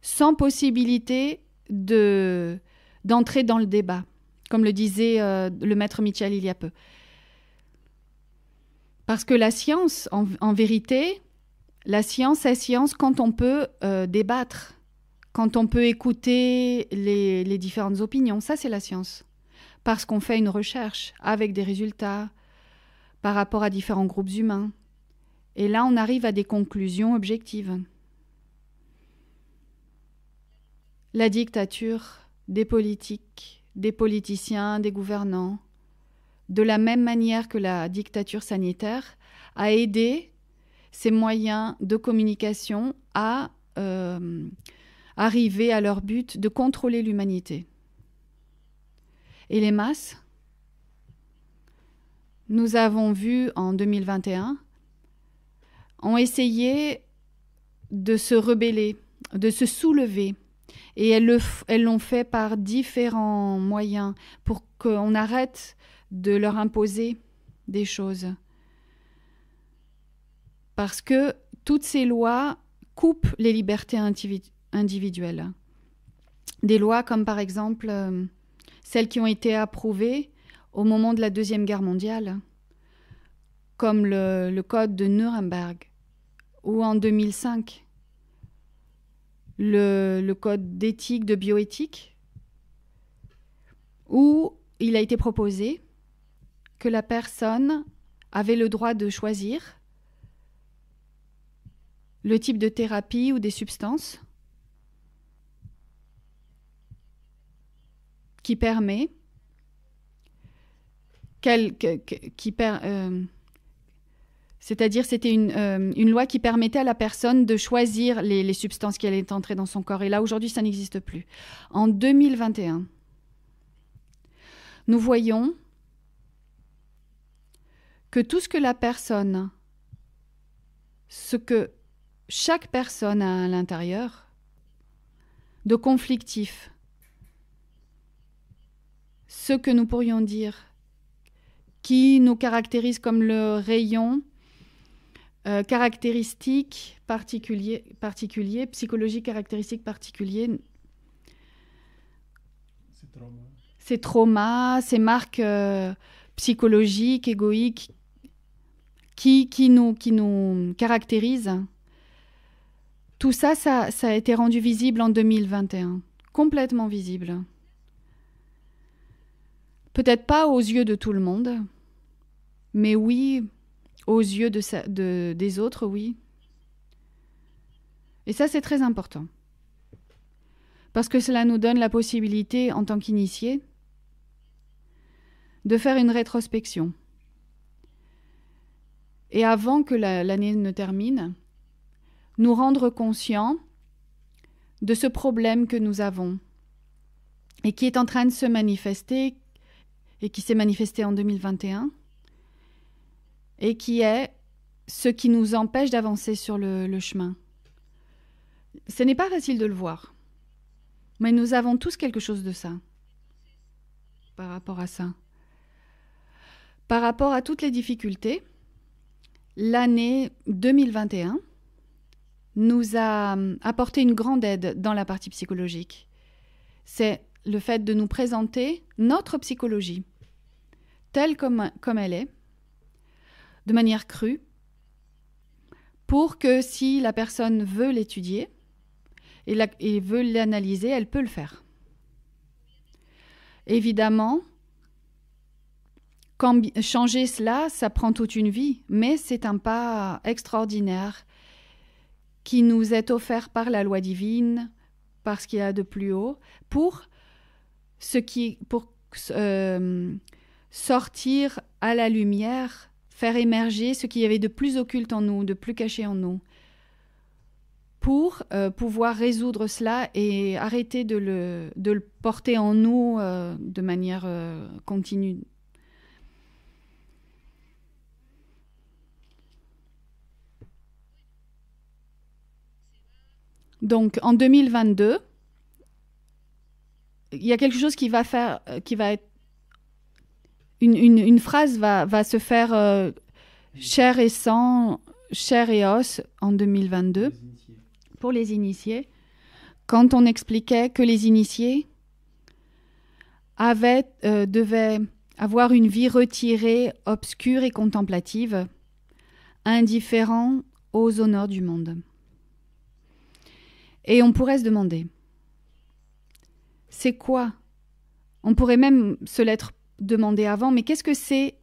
sans possibilité d'entrer dans le débat, comme le disait le maître Mitchell il y a peu. Parce que la science, en vérité, la science est science quand on peut débattre, quand on peut écouter les différentes opinions. Ça, c'est la science. Parce qu'on fait une recherche avec des résultats par rapport à différents groupes humains. Et là, on arrive à des conclusions objectives. La dictature des politiques, des politiciens, des gouvernants, de la même manière que la dictature sanitaire, a aidé ces moyens de communication à arriver à leur but de contrôler l'humanité. Et les masses, nous avons vu en 2021, ont essayé de se rebeller, de se soulever. Et elles l'ont fait par différents moyens pour qu'on arrête de leur imposer des choses. Parce que toutes ces lois coupent les libertés individuelles. Des lois comme par exemple celles qui ont été approuvées au moment de la Deuxième Guerre mondiale, comme le Code de Nuremberg, ou en 2005, le Code d'éthique, de bioéthique, où il a été proposé que la personne avait le droit de choisir le type de thérapie ou des substances qui permet c'est-à-dire c'était une loi qui permettait à la personne de choisir les substances qui allaient entrer dans son corps. Et là, aujourd'hui, ça n'existe plus. En 2021, nous voyons que tout ce que chaque personne a à l'intérieur de conflictif, ce que nous pourrions dire qui nous caractérise comme le rayon caractéristique particulier, psychologique caractéristique particulier. Ces traumas, ces marques psychologiques, égoïques qui nous caractérisent. Tout ça, ça a été rendu visible en 2021, complètement visible. Peut-être pas aux yeux de tout le monde, mais oui, aux yeux des autres, oui. Et ça, c'est très important. Parce que cela nous donne la possibilité, en tant qu'initiés, de faire une rétrospection. Et avant que l'année ne termine, nous rendre conscients de ce problème que nous avons et qui est en train de se manifester et qui s'est manifesté en 2021 et qui est ce qui nous empêche d'avancer sur le chemin. Ce n'est pas facile de le voir, mais nous avons tous quelque chose de ça, par rapport à ça. Par rapport à toutes les difficultés, l'année 2021 nous a apporté une grande aide dans la partie psychologique. C'est le fait de nous présenter notre psychologie, telle comme elle est, de manière crue, pour que si la personne veut l'étudier et veut l'analyser, elle peut le faire. Évidemment, changer cela, ça prend toute une vie, mais c'est un pas extraordinaire qui nous est offert par la loi divine, par ce qu'il y a de plus haut, pour sortir à la lumière, faire émerger ce qu'il y avait de plus occulte en nous, de plus caché en nous, pour pouvoir résoudre cela et arrêter de le porter en nous de manière continue. Donc, en 2022, il y a quelque chose qui va être une phrase va se faire chair et sang, chair et os en 2022 pour les initiés, quand on expliquait que les initiés devaient avoir une vie retirée, obscure et contemplative, indifférent aux honneurs du monde. Et on pourrait se demander, c'est quoi? On pourrait même se l'être demandé avant, mais qu'est-ce que c'est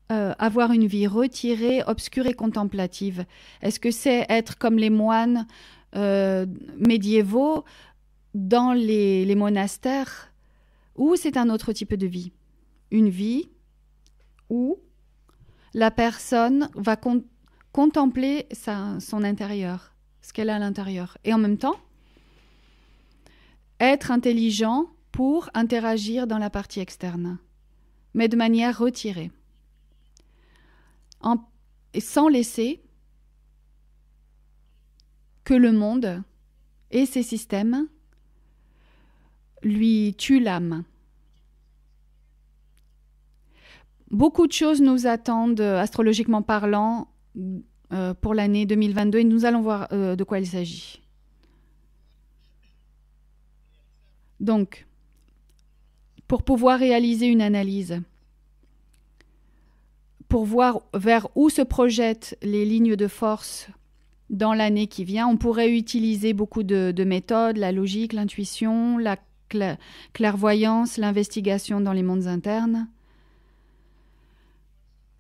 avoir une vie retirée, obscure et contemplative? Est-ce que c'est être comme les moines médiévaux dans les monastères, ou c'est un autre type de vie? Une vie où la personne va contempler son intérieur, ce qu'elle a à l'intérieur, et en même temps être intelligent pour interagir dans la partie externe, mais de manière retirée, et sans laisser que le monde et ses systèmes lui tuent l'âme. Beaucoup de choses nous attendent, astrologiquement parlant, pour l'année 2022, et nous allons voir de quoi il s'agit. Donc, pour pouvoir réaliser une analyse, pour voir vers où se projettent les lignes de force dans l'année qui vient, on pourrait utiliser beaucoup de méthodes, la logique, l'intuition, la clairvoyance, l'investigation dans les mondes internes,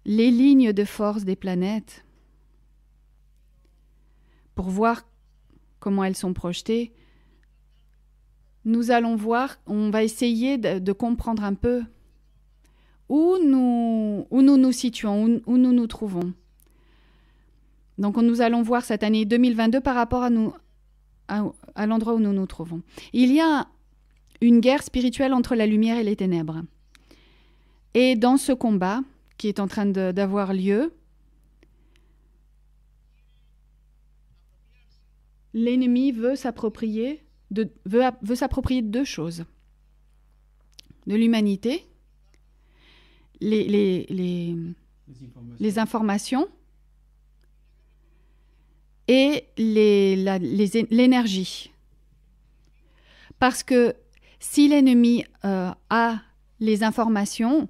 les lignes de force des planètes, pour voir comment elles sont projetées. Nous allons voir, on va essayer de comprendre un peu où nous nous situons, où nous nous trouvons. Donc nous allons voir cette année 2022 par rapport à l'endroit où nous nous trouvons. Il y a une guerre spirituelle entre la lumière et les ténèbres. Et dans ce combat qui est en train d'avoir lieu, l'ennemi veut s'approprier de deux choses. De l'humanité, les informations et l'énergie. Parce que si l'ennemi a les informations,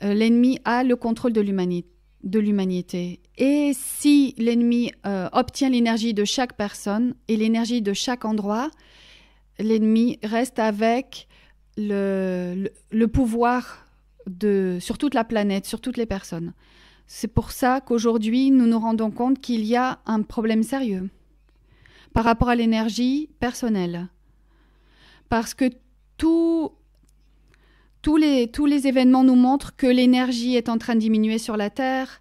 l'ennemi a le contrôle de l'humanité. Et si l'ennemi obtient l'énergie de chaque personne et l'énergie de chaque endroit, l'ennemi reste avec le pouvoir sur toute la planète, sur toutes les personnes. C'est pour ça qu'aujourd'hui, nous nous rendons compte qu'il y a un problème sérieux par rapport à l'énergie personnelle. Parce que tous les événements nous montrent que l'énergie est en train de diminuer sur la Terre,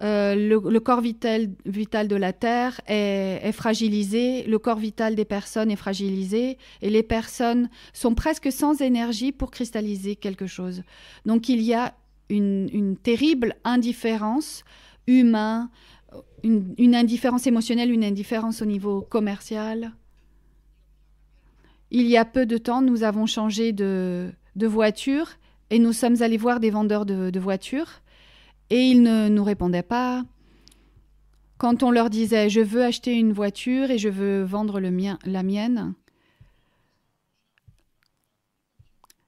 le corps vital de la Terre est fragilisé, le corps vital des personnes est fragilisé et les personnes sont presque sans énergie pour cristalliser quelque chose. Donc il y a une terrible indifférence humaine, une indifférence émotionnelle, une indifférence au niveau commercial. Il y a peu de temps, nous avons changé de voiture et nous sommes allés voir des vendeurs de voitures. Et ils ne nous répondaient pas. Quand on leur disait « je veux acheter une voiture et je veux vendre la mienne »,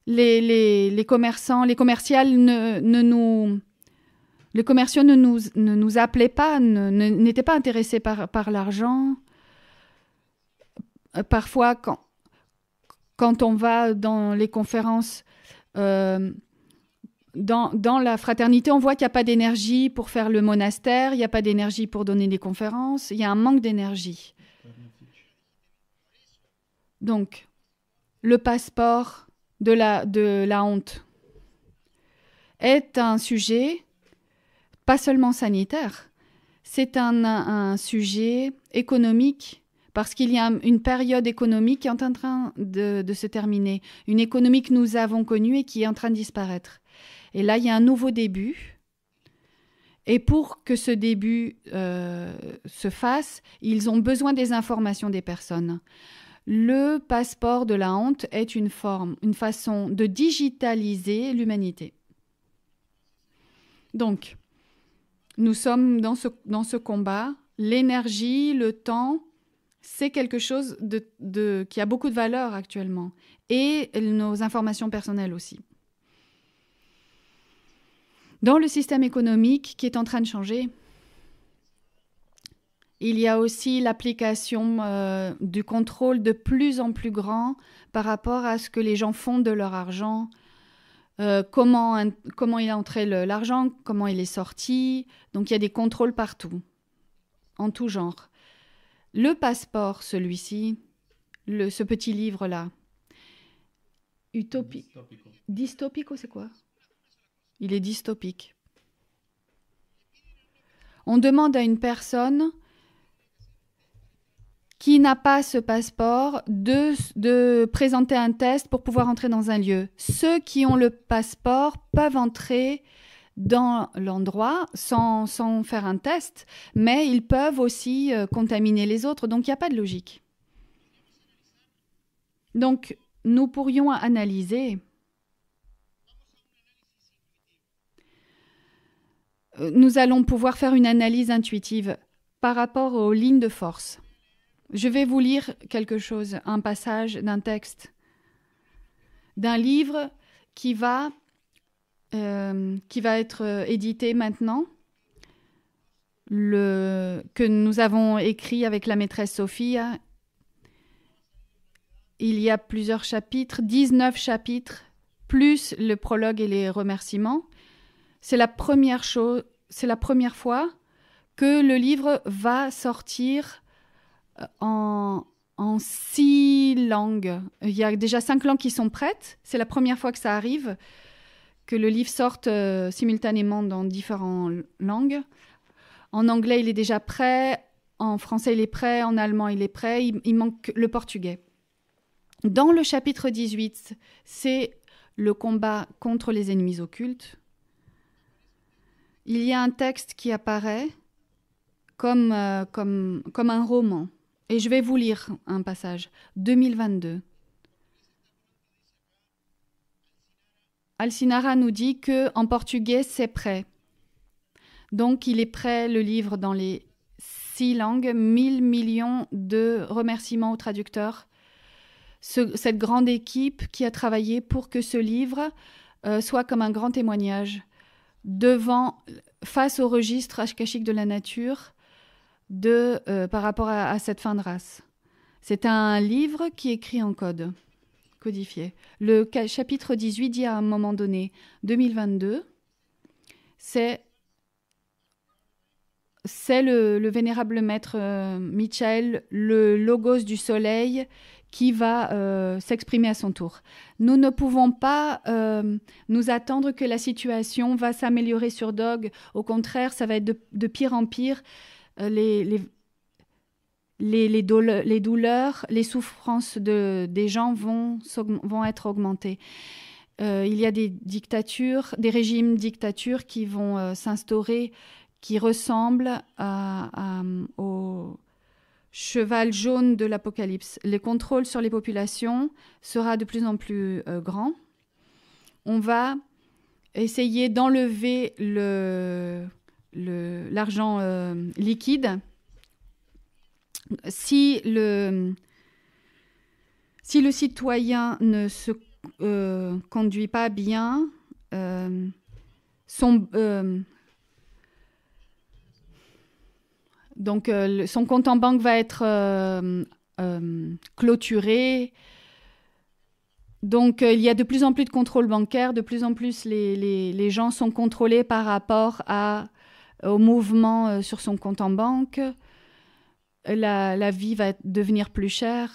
les commerçants, les commerciaux ne nous appelaient pas, n'étaient pas intéressés par l'argent. Parfois, quand on va dans les conférences, dans la fraternité, on voit qu'il n'y a pas d'énergie pour faire le monastère, il n'y a pas d'énergie pour donner des conférences, il y a un manque d'énergie. Donc, le passeport de la honte est un sujet pas seulement sanitaire, c'est un sujet économique parce qu'il y a une période économique qui est en train de se terminer, une économie que nous avons connue et qui est en train de disparaître. Et là, il y a un nouveau début. Et pour que ce début se fasse, ils ont besoin des informations des personnes. Le passeport de la honte est une façon de digitaliser l'humanité. Donc, nous sommes dans ce combat. L'énergie, le temps, c'est quelque chose qui a beaucoup de valeur actuellement. Et nos informations personnelles aussi. Dans le système économique qui est en train de changer, il y a aussi l'application du contrôle de plus en plus grand par rapport à ce que les gens font de leur argent, comment il est entré l'argent, comment il est sorti. Donc il y a des contrôles partout, en tout genre. Le passeport, celui-ci, ce petit livre-là, Dystopico, c'est quoi ? Il est dystopique. On demande à une personne qui n'a pas ce passeport de présenter un test pour pouvoir entrer dans un lieu. Ceux qui ont le passeport peuvent entrer dans l'endroit sans faire un test, mais ils peuvent aussi contaminer les autres, donc il n'y a pas de logique. Donc, nous pourrions analyser... Nous allons pouvoir faire une analyse intuitive par rapport aux lignes de force. Je vais vous lire quelque chose, un passage d'un texte, d'un livre qui va être édité maintenant, que nous avons écrit avec la maîtresse Sophie. Il y a plusieurs chapitres, 19 chapitres, plus le prologue et les remerciements. C'est la première fois que le livre va sortir en 6 langues. Il y a déjà 5 langues qui sont prêtes. C'est la première fois que ça arrive, que le livre sorte simultanément dans différentes langues. En anglais, il est déjà prêt. En français, il est prêt. En allemand, il est prêt. Il manque le portugais. Dans le chapitre 18, c'est le combat contre les ennemis occultes. Il y a un texte qui apparaît comme un roman. Et je vais vous lire un passage. 2022. Alcinara nous dit qu'en portugais, c'est prêt. Donc, il est prêt, le livre, dans les 6 langues. 1000 millions de remerciements aux traducteurs. Cette grande équipe qui a travaillé pour que ce livre soit comme un grand témoignage face au registre akashique de la nature par rapport à cette fin de race. C'est un livre qui est écrit en code, codifié. Le chapitre 18 dit à un moment donné, 2022, c'est c'est le vénérable maître Michael, le logos du soleil, qui va s'exprimer à son tour. Nous ne pouvons pas nous attendre que la situation va s'améliorer sur Dog. Au contraire, ça va être de pire en pire. Les douleurs, les souffrances des gens vont être augmentées. Il y a des dictatures, des régimes dictatures qui vont s'instaurer, qui ressemblent au cheval jaune de l'Apocalypse. Le contrôle sur les populations sera de plus en plus grand. On va essayer d'enlever l'argent liquide. Si le citoyen ne se conduit pas bien, son compte en banque va être clôturé. Donc, il y a de plus en plus de contrôle bancaire, de plus en plus les gens sont contrôlés par rapport au mouvement sur son compte en banque. La vie va devenir plus chère.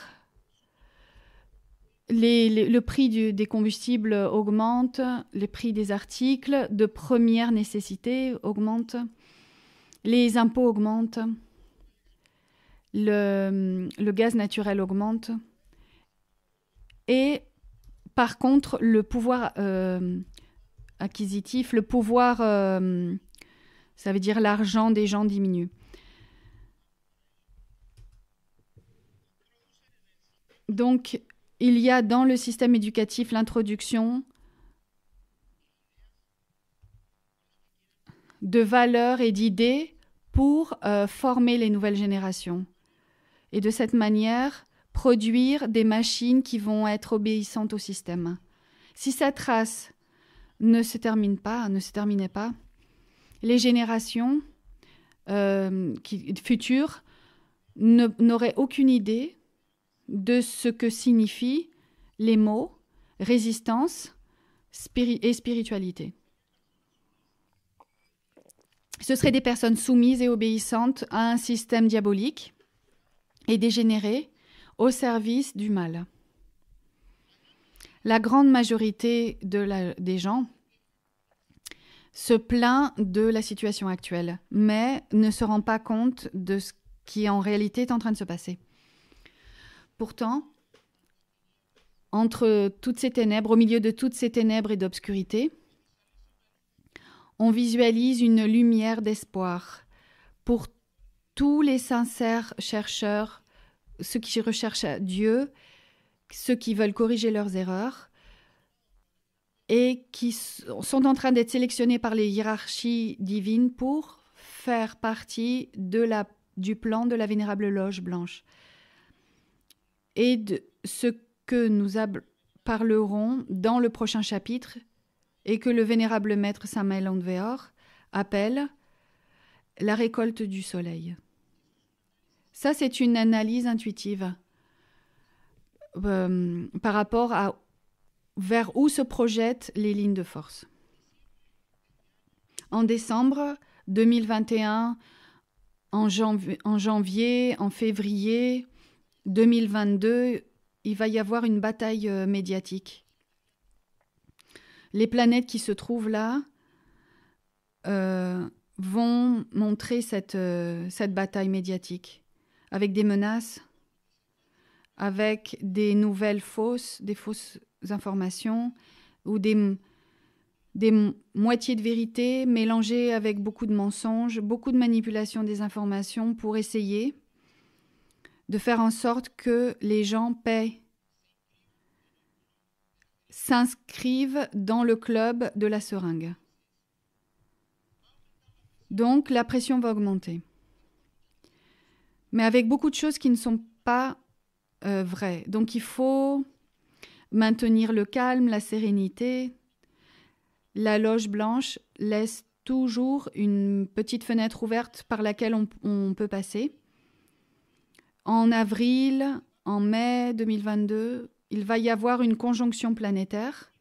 Le prix des combustibles augmente, les prix des articles de première nécessité augmentent. Les impôts augmentent, le gaz naturel augmente et par contre le pouvoir acquisitif, le pouvoir, ça veut dire l'argent des gens diminue. Donc il y a dans le système éducatif l'introduction de valeurs et d'idées pour former les nouvelles générations. Et de cette manière, produire des machines qui vont être obéissantes au système. Si cette race ne se terminait pas, les générations futures n'auraient aucune idée de ce que signifient les mots résistance et spiritualité. Ce seraient des personnes soumises et obéissantes à un système diabolique et dégénéré au service du mal. La grande majorité des gens se plaint de la situation actuelle, mais ne se rend pas compte de ce qui en réalité est en train de se passer. Pourtant, entre toutes ces ténèbres, au milieu de toutes ces ténèbres et d'obscurité, on visualise une lumière d'espoir pour tous les sincères chercheurs, ceux qui recherchent Dieu, ceux qui veulent corriger leurs erreurs et qui sont en train d'être sélectionnés par les hiérarchies divines pour faire partie du plan de la Vénérable Loge Blanche. Et de ce que nous parlerons dans le prochain chapitre et que le vénérable maître Samael Aun Weor appelle la récolte du soleil. Ça, c'est une analyse intuitive par rapport vers où se projettent les lignes de force. En décembre 2021, en janvier, en février 2022, il va y avoir une bataille médiatique. Les planètes qui se trouvent là vont montrer cette bataille médiatique avec des menaces, avec des nouvelles des fausses informations ou des moitiés de vérité mélangées avec beaucoup de mensonges, beaucoup de manipulation des informations pour essayer de faire en sorte que les gens s'inscrivent dans le club de la seringue. Donc, la pression va augmenter. Mais avec beaucoup de choses qui ne sont pas vraies. Donc, il faut maintenir le calme, la sérénité. La loge blanche laisse toujours une petite fenêtre ouverte par laquelle on peut passer. En avril, en mai 2022, il va y avoir une conjonction planétaire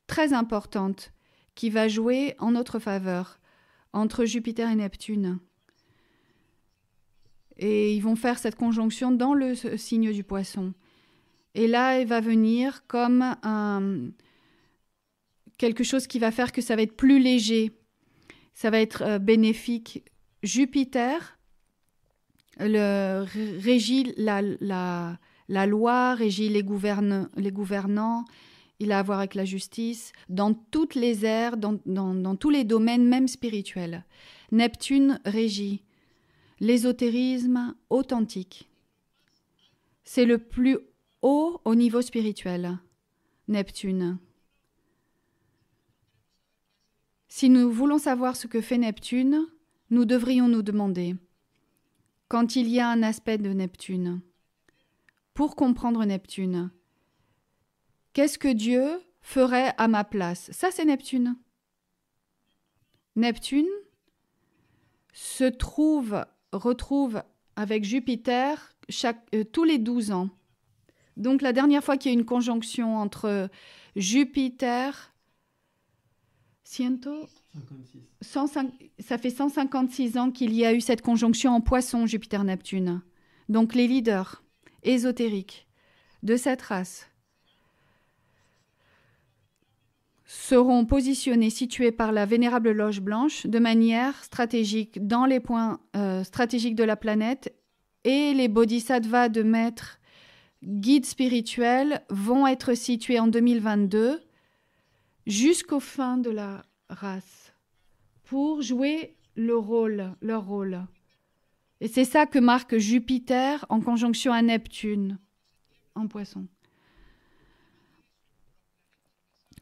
très importante qui va jouer en notre faveur entre Jupiter et Neptune. Et ils vont faire cette conjonction dans le signe du Poisson. Et là, elle va venir comme quelque chose qui va faire que ça va être plus léger. Ça va être bénéfique. Jupiter régit la loi, régit les gouvernants. Il a à voir avec la justice, dans toutes les aires, dans tous les domaines, même spirituels. Neptune régit l'ésotérisme authentique. C'est le plus haut au niveau spirituel, Neptune. Si nous voulons savoir ce que fait Neptune, nous devrions nous demander, quand il y a un aspect de Neptune, pour comprendre Neptune, qu'est-ce que Dieu ferait à ma place? Ça, c'est Neptune. Neptune retrouve avec Jupiter tous les 12 ans. Donc, la dernière fois qu'il y a une conjonction entre Jupiter, Ciento, ça fait 156 ans qu'il y a eu cette conjonction en Poisson, Jupiter-Neptune. Donc, les leaders ésotériques de cette race seront positionnés, situés par la vénérable loge blanche de manière stratégique dans les points stratégiques de la planète, et les bodhisattvas de maîtres guides spirituels vont être situés en 2022 jusqu'aux fins de la race pour jouer leur rôle. Et c'est ça que marque Jupiter en conjonction à Neptune en Poisson.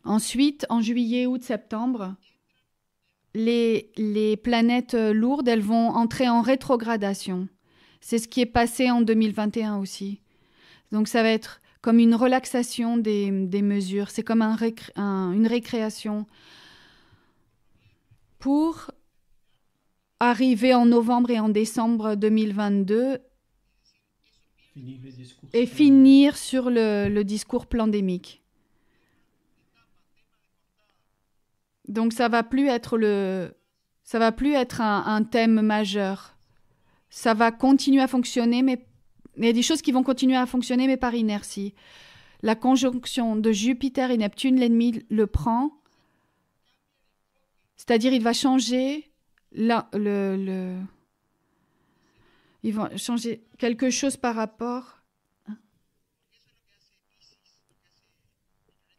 Ensuite, en juillet, août, septembre, les planètes lourdes, elles vont entrer en rétrogradation. C'est ce qui est passé en 2021 aussi. Donc ça va être comme une relaxation des mesures. C'est comme une récréation pour arriver en novembre et en décembre 2022 et finir sur le discours pandémique. Donc ça va plus être un thème majeur. Ça va continuer à fonctionner, mais il y a des choses qui vont continuer à fonctionner, mais par inertie. La conjonction de Jupiter et Neptune, l'ennemi le prend. C'est-à-dire, il va changer il va changer quelque chose par rapport.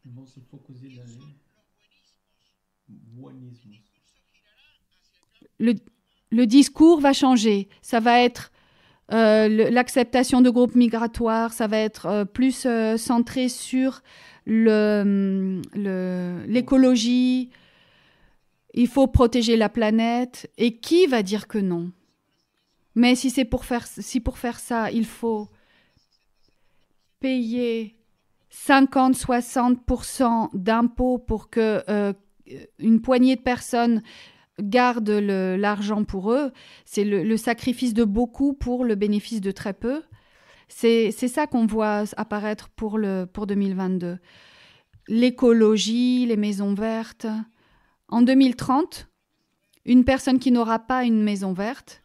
Ils vont se focaliser dans les buenismos. Le discours va changer. Ça va être l'acceptation de groupes migratoires, ça va être plus centré sur l'écologie. Il faut protéger la planète. Et qui va dire que non? Mais si pour faire ça, il faut payer 50-60% d'impôts pour que une poignée de personnes gardent l'argent pour eux, c'est le sacrifice de beaucoup pour le bénéfice de très peu. C'est ça qu'on voit apparaître pour 2022. L'écologie, les maisons vertes. En 2030, une personne qui n'aura pas une maison verte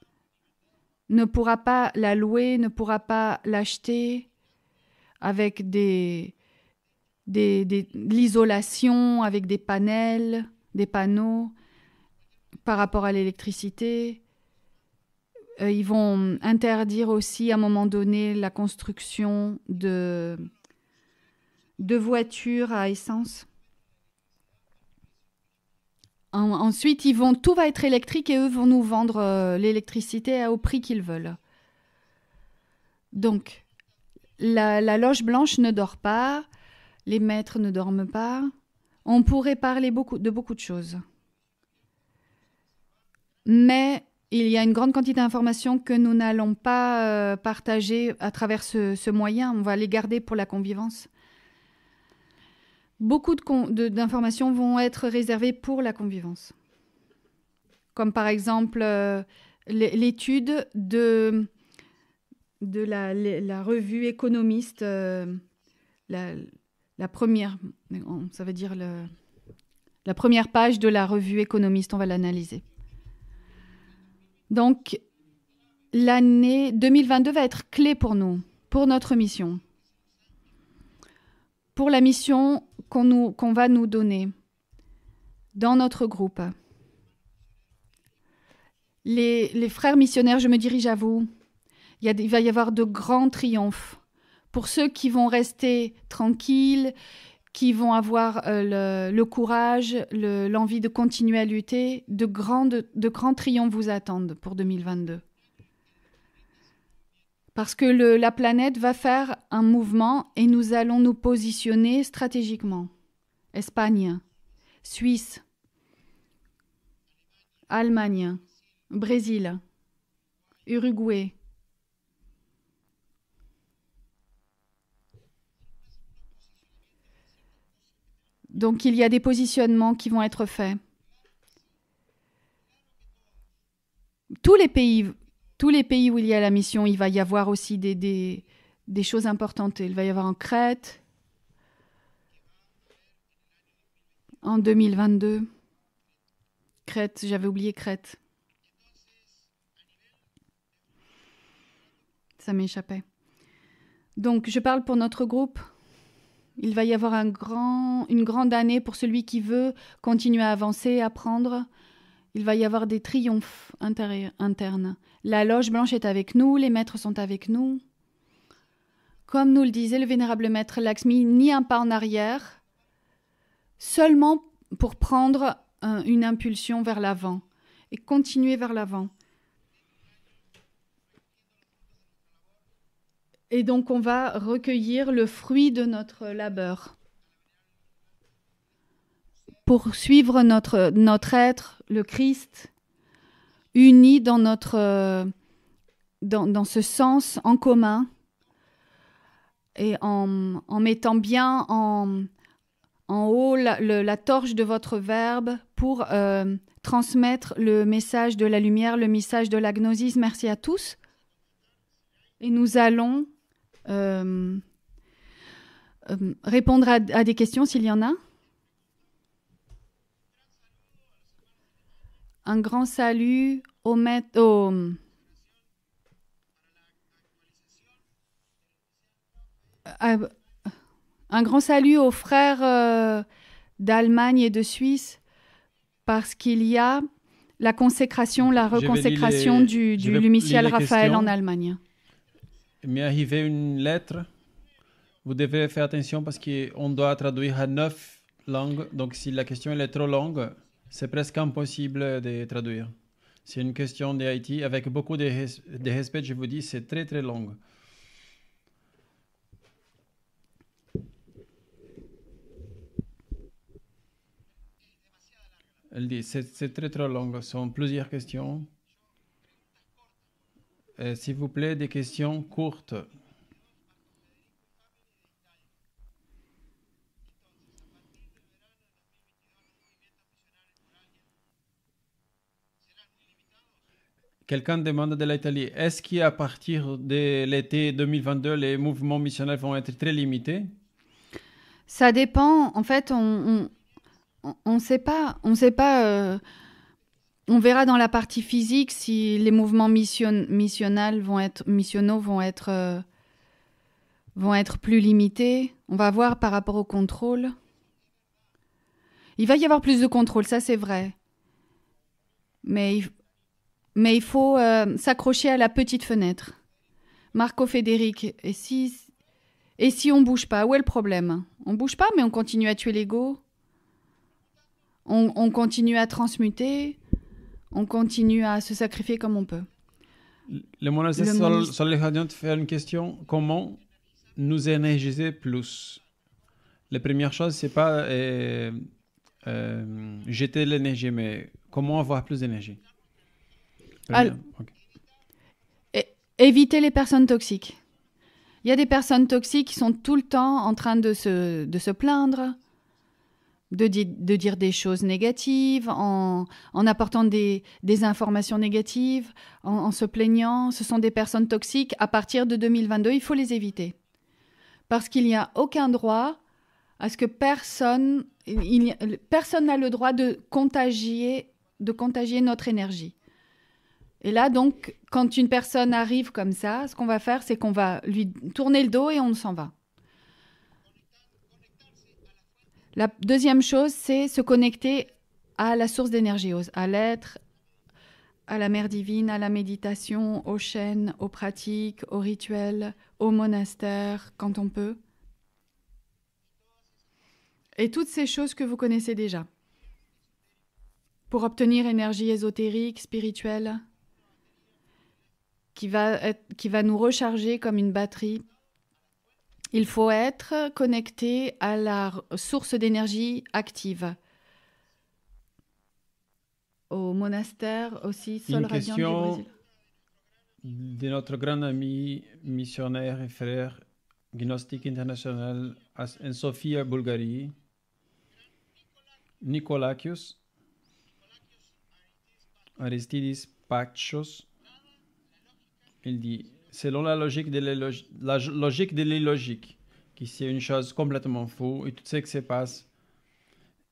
ne pourra pas la louer, ne pourra pas l'acheter avec de l'isolation, avec des panneaux par rapport à l'électricité. Ils vont interdire aussi à un moment donné la construction de voitures à essence. Ensuite, tout va être électrique et eux vont nous vendre l'électricité au prix qu'ils veulent. Donc, la loge blanche ne dort pas, les maîtres ne dorment pas. On pourrait parler de beaucoup de choses. Mais il y a une grande quantité d'informations que nous n'allons pas partager à travers ce moyen. On va les garder pour la convivence. Beaucoup d'informations vont être réservées pour la convivence. Comme par exemple l'étude de la revue économiste, la première, ça veut dire la première page de la revue économiste, on va l'analyser. Donc, l'année 2022 va être clé pour nous, pour notre mission, pour la mission qu'on va nous donner dans notre groupe. Les frères missionnaires, je me dirige à vous. Il va y avoir de grands triomphes. Pour ceux qui vont rester tranquilles, qui vont avoir le courage, l'envie de continuer à lutter, de grands triomphes vous attendent pour 2022. Parce que la planète va faire un mouvement et nous allons nous positionner stratégiquement. Espagne, Suisse, Allemagne, Brésil, Uruguay. Donc il y a des positionnements qui vont être faits. Tous les pays où il y a la mission, il va y avoir aussi des choses importantes. Il va y avoir en Crète, en 2022. Crète, j'avais oublié Crète. Ça m'échappait. Donc, je parle pour notre groupe. Il va y avoir une grande année pour celui qui veut continuer à avancer, à apprendre. Il va y avoir des triomphes internes. La loge blanche est avec nous, les maîtres sont avec nous. Comme nous le disait le vénérable maître Lakshmi, ni un pas en arrière, seulement pour prendre une impulsion vers l'avant et continuer vers l'avant. Et donc on va recueillir le fruit de notre labeur. Pour suivre notre être, le Christ, uni dans ce sens en commun et en mettant bien en haut la torche de votre verbe pour transmettre le message de la lumière, le message de la gnosis. Merci à tous. Et nous allons répondre à des questions s'il y en a. Un grand salut un grand salut aux frères d'Allemagne et de Suisse parce qu'il y a la consécration, la reconsécration du Lumiciel Raphaël en Allemagne. Il m'est arrivé une lettre. Vous devez faire attention parce qu'on doit traduire à 9 langues. Donc, si la question elle est trop longue, c'est presque impossible de traduire. C'est une question d'Haïti. Avec beaucoup de respect, je vous dis, c'est très, très long. Elle dit, c'est très, très long. Ce sont plusieurs questions. S'il vous plaît, des questions courtes. Quelqu'un demande de l'Italie, est-ce qu'à partir de l'été 2022, les mouvements missionnaires vont être très limités? Ça dépend. En fait, on sait pas. On sait pas. On verra dans la partie physique si les mouvements missionaux vont être plus limités. On va voir par rapport au contrôle. Il va y avoir plus de contrôle, ça c'est vrai. Mais il faut s'accrocher à la petite fenêtre. Marco Federic, et si on bouge pas, où est le problème? On bouge pas, mais on continue à tuer l'ego. On continue à transmuter. On continue à se sacrifier comme on peut. Le monastère sur les radiantes fait une question. Comment nous énergiser plus? La première chose, c'est pas jeter l'énergie, mais comment avoir plus d'énergie? Éviter les personnes toxiques. Il y a des personnes toxiques qui sont tout le temps en train de se plaindre, de dire des choses négatives, en apportant des informations négatives, en se plaignant. Ce sont des personnes toxiques. À partir de 2022, il faut les éviter. Parce qu'il n'y a aucun droit à ce que personne n'a le droit de contagier notre énergie. Et là, donc, quand une personne arrive comme ça, ce qu'on va faire, c'est qu'on va lui tourner le dos et on s'en va. La deuxième chose, c'est se connecter à la source d'énergie, à l'être, à la mère divine, à la méditation, aux chaînes, aux pratiques, aux rituels, au monastère, quand on peut. Et toutes ces choses que vous connaissez déjà. Pour obtenir énergie ésotérique, spirituelle, qui va nous recharger comme une batterie. Il faut être connecté à la source d'énergie active. Au monastère aussi, Sol Radiant du Brésil. De notre grand ami missionnaire et frère gnostique international en Sofia, Bulgarie, Nicolakios Aristidis Pachos. Il dit, selon la logique de l'illogique, qui c'est une chose complètement faux et tout ce qui se passe,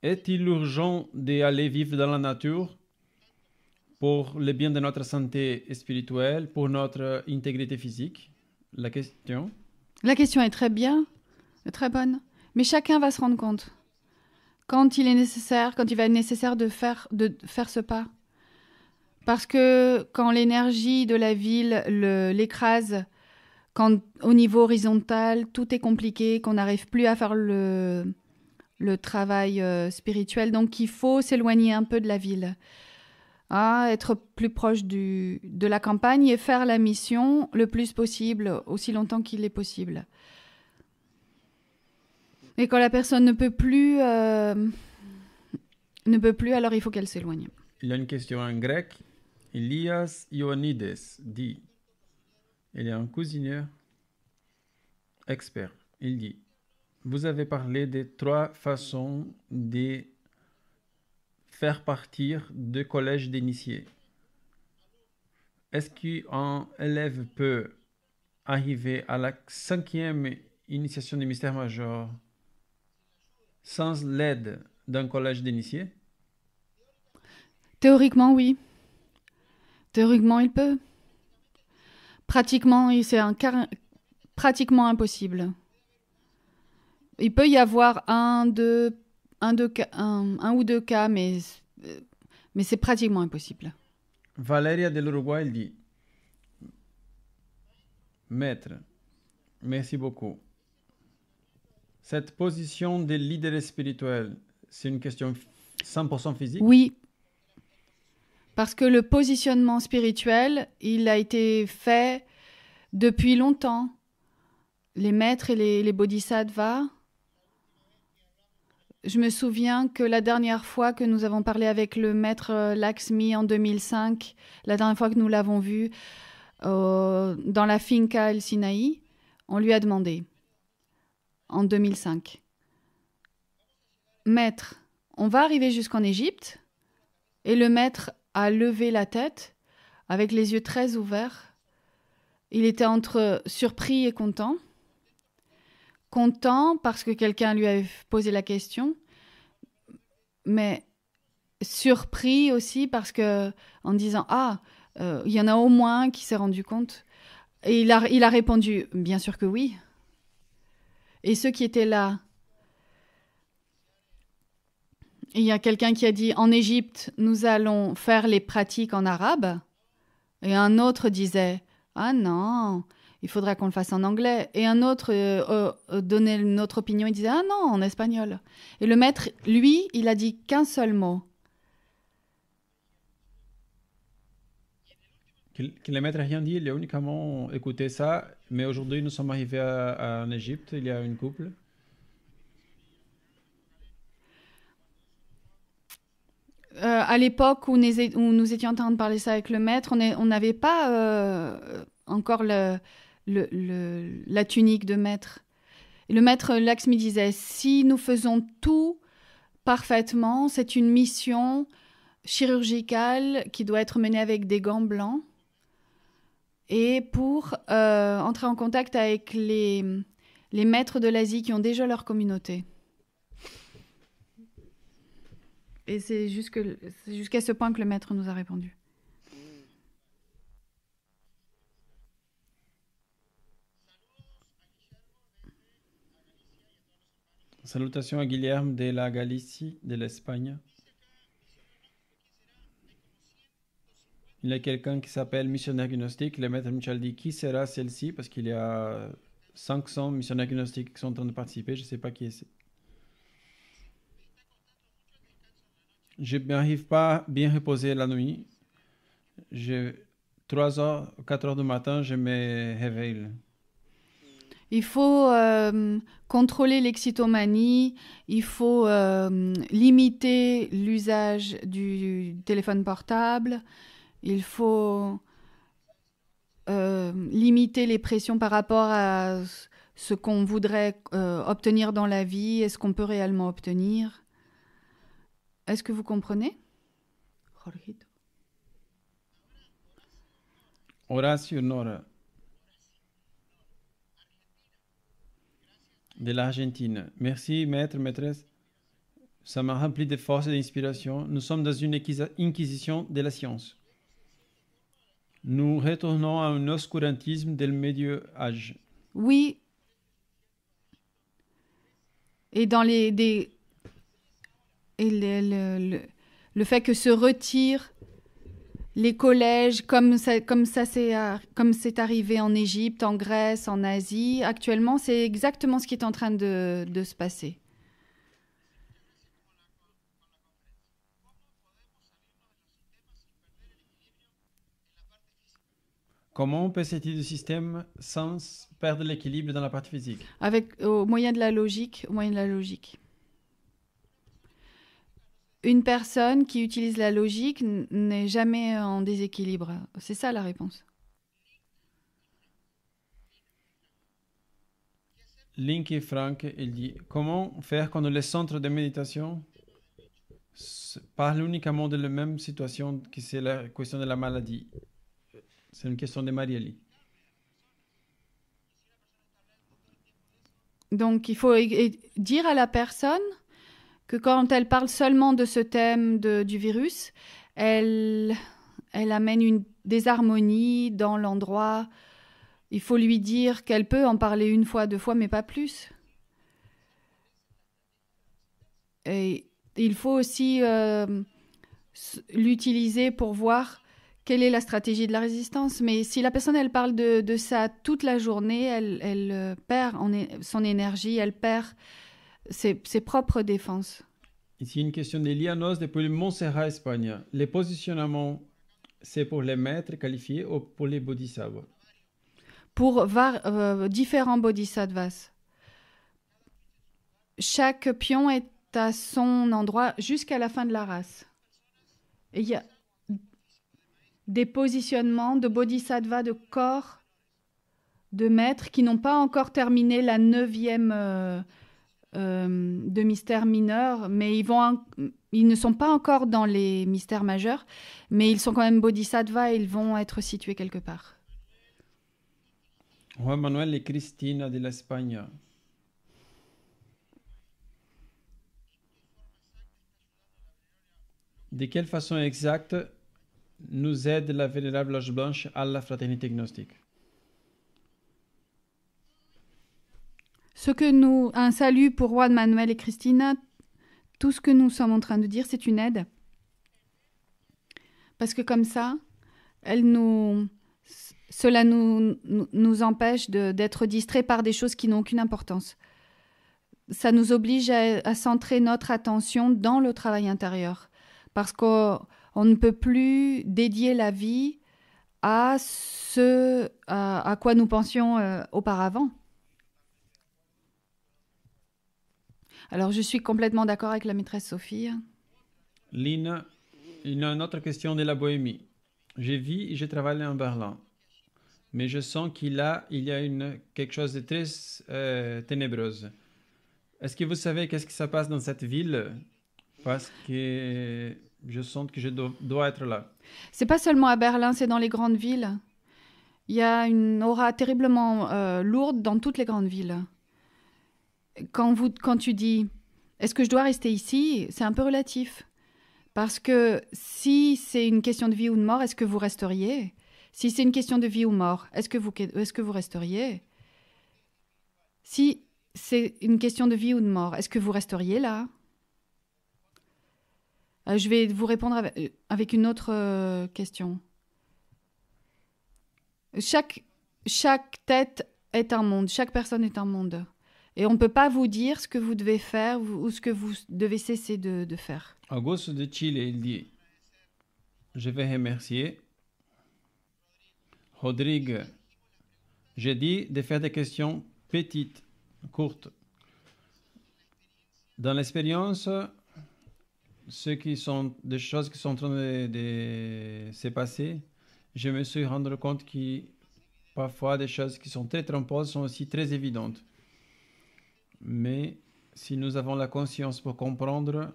est-il urgent d'aller vivre dans la nature pour le bien de notre santé spirituelle, pour notre intégrité physique? La question est très bien, très bonne, mais chacun va se rendre compte quand il va être nécessaire de faire ce pas. Parce que quand l'énergie de la ville l'écrase, quand au niveau horizontal, tout est compliqué, qu'on n'arrive plus à faire le travail spirituel, donc il faut s'éloigner un peu de la ville. Être plus proche de la campagne et faire la mission le plus possible, aussi longtemps qu'il est possible. Et quand la personne ne peut plus, alors il faut qu'elle s'éloigne. Il y a une question en grec. Elias Ioannides dit, il est un cuisinier expert. Il dit, vous avez parlé de 3 façons de faire partir de collège d'initiés. Est-ce qu'un élève peut arriver à la 5e initiation du mystère majeur sans l'aide d'un collège d'initiés? Théoriquement, oui. Théoriquement, il peut. Pratiquement, c'est pratiquement impossible. Il peut y avoir un ou deux cas, mais c'est pratiquement impossible. Valéria de l'Uruguay, elle dit, Maître, merci beaucoup. Cette position de leader spirituel, c'est une question 100% physique? Oui. Parce que le positionnement spirituel, il a été fait depuis longtemps. Les maîtres et les bodhisattvas. Je me souviens que la dernière fois que nous avons parlé avec le maître Lakshmi en 2005, la dernière fois que nous l'avons vu dans la finca El Sinaï, on lui a demandé, en 2005, Maître, on va arriver jusqu'en Égypte? Et le maître a levé la tête avec les yeux très ouverts. Il était entre surpris et content. Content parce que quelqu'un lui avait posé la question, mais surpris aussi parce que, en disant il y en a au moins qui s'est rendu compte. Et il a répondu bien sûr que oui. Et ceux qui étaient là, il y a quelqu'un qui a dit en Égypte nous allons faire les pratiques en arabe, et un autre disait non, il faudra qu'on le fasse en anglais. Et un autre donnait une autre opinion, il disait non, en espagnol. Et le maître, lui, il a dit qu'un seul mot. Que le maître n'a rien dit, il a uniquement écouté ça. Mais aujourd'hui, nous sommes arrivés en Égypte, il y a un couple. À l'époque où nous étions en train de parler ça avec le maître, on n'avait pas encore la tunique de maître. Et le maître Lakshmi disait, si nous faisons tout parfaitement, c'est une mission chirurgicale qui doit être menée avec des gants blancs. Et pour entrer en contact avec les maîtres de l'Asie qui ont déjà leur communauté. Et c'est jusqu'à ce point que le maître nous a répondu. Salutations à Guilherme de la Galicie, de l'Espagne. Il y a quelqu'un qui s'appelle missionnaire gnostique. Le maître Michel dit qui sera celle-ci parce qu'il y a 500 missionnaires gnostiques qui sont en train de participer. Je ne sais pas qui est. Je n'arrive pas à bien reposer la nuit. 3 heures, 4 heures du matin, je me réveille. Il faut contrôler l'excitomanie, il faut limiter l'usage du téléphone portable, il faut limiter les pressions par rapport à ce qu'on voudrait obtenir dans la vie et ce qu'on peut réellement obtenir. Est-ce que vous comprenez? Jorgito. Horacio Nora, de l'Argentine. Merci, maître, maîtresse. Ça m'a rempli de force et d'inspiration. Nous sommes dans une inquisition de la science. Nous retournons à un oscurantisme du Moyen Âge. Oui. Et dans le fait que se retirent les collèges, comme c'est arrivé en Égypte, en Grèce, en Asie, actuellement, c'est exactement ce qui est en train de se passer. Comment on peut sortir du système sans perdre l'équilibre dans la partie physique? Au moyen de la logique. Une personne qui utilise la logique n'est jamais en déséquilibre. C'est ça la réponse. Linky Frank, il dit comment faire quand les centres de méditation parlent uniquement de la même situation que c'est la question de la maladie. C'est une question de Marielle. Donc il faut dire à la personne que quand elle parle seulement de ce thème du virus, elle amène une désharmonie dans l'endroit. Il faut lui dire qu'elle peut en parler 1 fois, 2 fois, mais pas plus. Et il faut aussi l'utiliser pour voir quelle est la stratégie de la résistance. Mais si la personne, elle parle de ça toute la journée, elle perd son énergie, elle perd ses propres défenses. Ici, une question d'Elianos depuis le Montserrat, Espagne. Les positionnements, c'est pour les maîtres qualifiés ou pour les bodhisattvas? Pour différents bodhisattvas. Chaque pion est à son endroit jusqu'à la fin de la race. Et il y a des positionnements de bodhisattvas de corps de maîtres qui n'ont pas encore terminé la 9e de mystère mineur, mais ils ne sont pas encore dans les mystères majeurs, mais ils sont quand même bodhisattvas et ils vont être situés quelque part. Juan Manuel et Cristina de l'Espagne. De quelle façon exacte nous aide la Vénérable Loge Blanche à la fraternité gnostique? Un salut pour Juan Manuel et Cristina. Tout ce que nous sommes en train de dire, c'est une aide. Parce que comme ça, cela nous empêche d'être distraits par des choses qui n'ont aucune importance. Ça nous oblige à centrer notre attention dans le travail intérieur. Parce qu'on ne peut plus dédier la vie à à quoi nous pensions auparavant. Alors, je suis complètement d'accord avec la maîtresse Sophie. Lina, il y a une autre question de la Bohémie. Je vis et je travaille en Berlin, mais je sens qu'il y a quelque chose de très ténébreuse. Est-ce que vous savez qu'est-ce qui se passe dans cette ville? Parce que je sens que je dois être là. C'est pas seulement à Berlin, c'est dans les grandes villes. Il y a une aura terriblement lourde dans toutes les grandes villes. Quand tu dis « est-ce que je dois rester ici ?» c'est un peu relatif. Parce que si c'est une question de vie ou de mort, est-ce que vous resteriez? Si c'est une question de vie ou mort, est-ce que vous resteriez? Si c'est une question de vie ou de mort. Est-ce que vous resteriez là? Je vais vous répondre avec une autre question. Chaque tête est un monde, chaque personne est un monde. Et on ne peut pas vous dire ce que vous devez faire ou ce que vous devez cesser de faire. Augusto de Chile, il dit, je vais remercier. Rodrigue, j'ai dit de faire des questions petites, courtes. Dans l'expérience, des choses qui sont en train de se passer, je me suis rendu compte que parfois des choses qui sont très trompeuses sont aussi très évidentes. Mais si nous avons la conscience pour comprendre,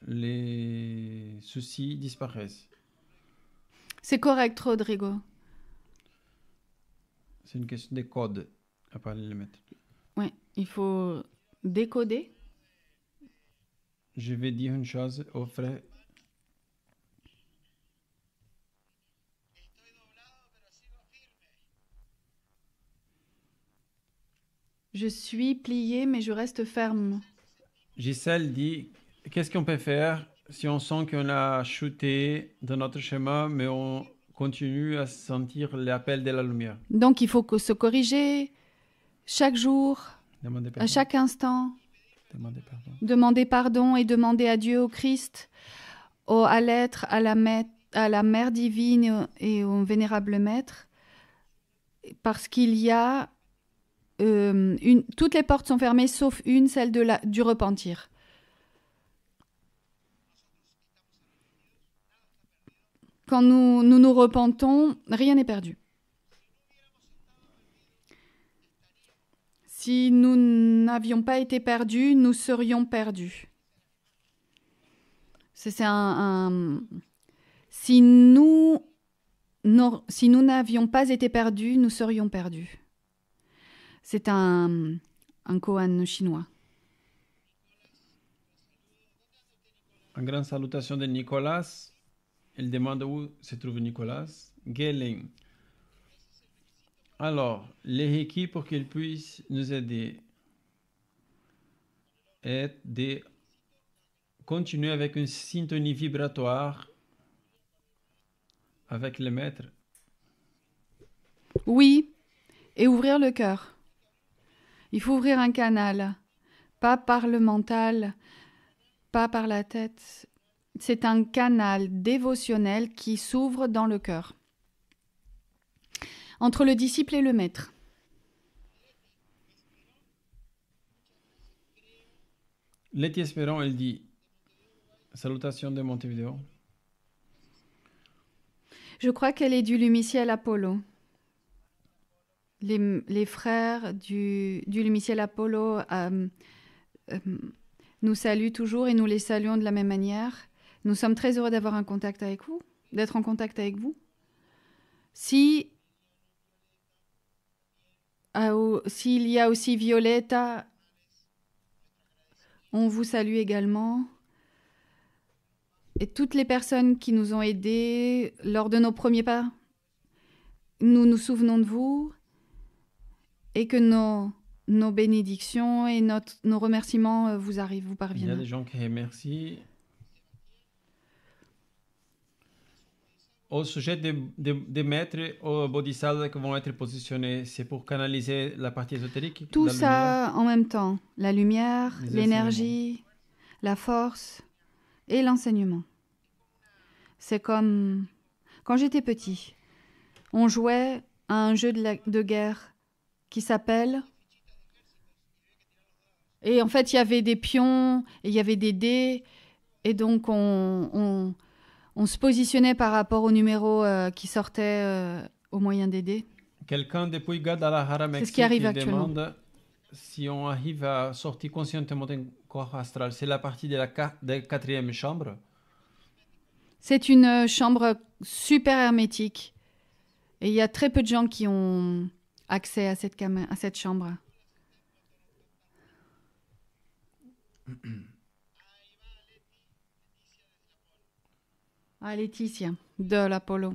les soucis disparaissent. C'est correct, Rodrigo. C'est une question de code, à parler le maître. Oui, il faut décoder. Je vais dire une chose au frère. Je suis plié, mais je reste ferme. Gisèle dit, qu'est-ce qu'on peut faire si on sent qu'on a chuté dans notre chemin, mais on continue à sentir l'appel de la lumière? Donc, il faut se corriger chaque jour, Demandez à pardon. chaque instant. Demandez pardon. Demander pardon et demander à Dieu, au Christ, à l'être, à la Mère divine et au vénérable Maître, parce qu'il y a toutes les portes sont fermées sauf une, celle du repentir. Quand nous repentons, rien n'est perdu. Si nous n'avions pas été perdus, nous serions perdus. Si nous n'avions pas été perdus, nous serions perdus. C'est un koan chinois. Une grande salutation de Nicolas. Il demande où se trouve Nicolas. Gelling. Alors, les requis pour qu'ils puissent nous aider est de continuer avec une syntonie vibratoire avec le maître. Oui, et ouvrir le cœur. Il faut ouvrir un canal, pas par le mental, pas par la tête. C'est un canal dévotionnel qui s'ouvre dans le cœur. Entre le disciple et le maître. Letty Espérant, elle dit salutations de Montevideo. Je crois qu'elle est du Lumiciel Apollo. Les frères du Lumiciel Apollo nous saluent toujours et nous les saluons de la même manière. Nous sommes très heureux d'avoir un contact avec vous, d'être en contact avec vous. S'il y a aussi Violetta, on vous salue également. Et toutes les personnes qui nous ont aidés lors de nos premiers pas, nous nous souvenons de vous et que nos bénédictions et nos remerciements vous arrivent, vous parviennent. Il y a des gens qui remercient. Au sujet des maîtres aux bodhisattvas qui vont être positionnés, c'est pour canaliser la partie ésotérique? Tout ça en même temps. La lumière, l'énergie, la force et l'enseignement. C'est comme quand j'étais petit. On jouait à un jeu de guerre qui s'appelle... Et en fait, il y avait des pions, et il y avait des dés, et donc on se positionnait par rapport au numéro qui sortait au moyen des dés. Quelqu'un depuis Guadalajara, Mexique, c'est ce qui arrive actuellement. Demande si on arrive à sortir conscientement d'un corps astral. C'est la partie de la quatrième chambre. C'est une chambre super hermétique. Et il y a très peu de gens qui ont accès à cette chambre. Ah, Laetitia, de l'Apollo.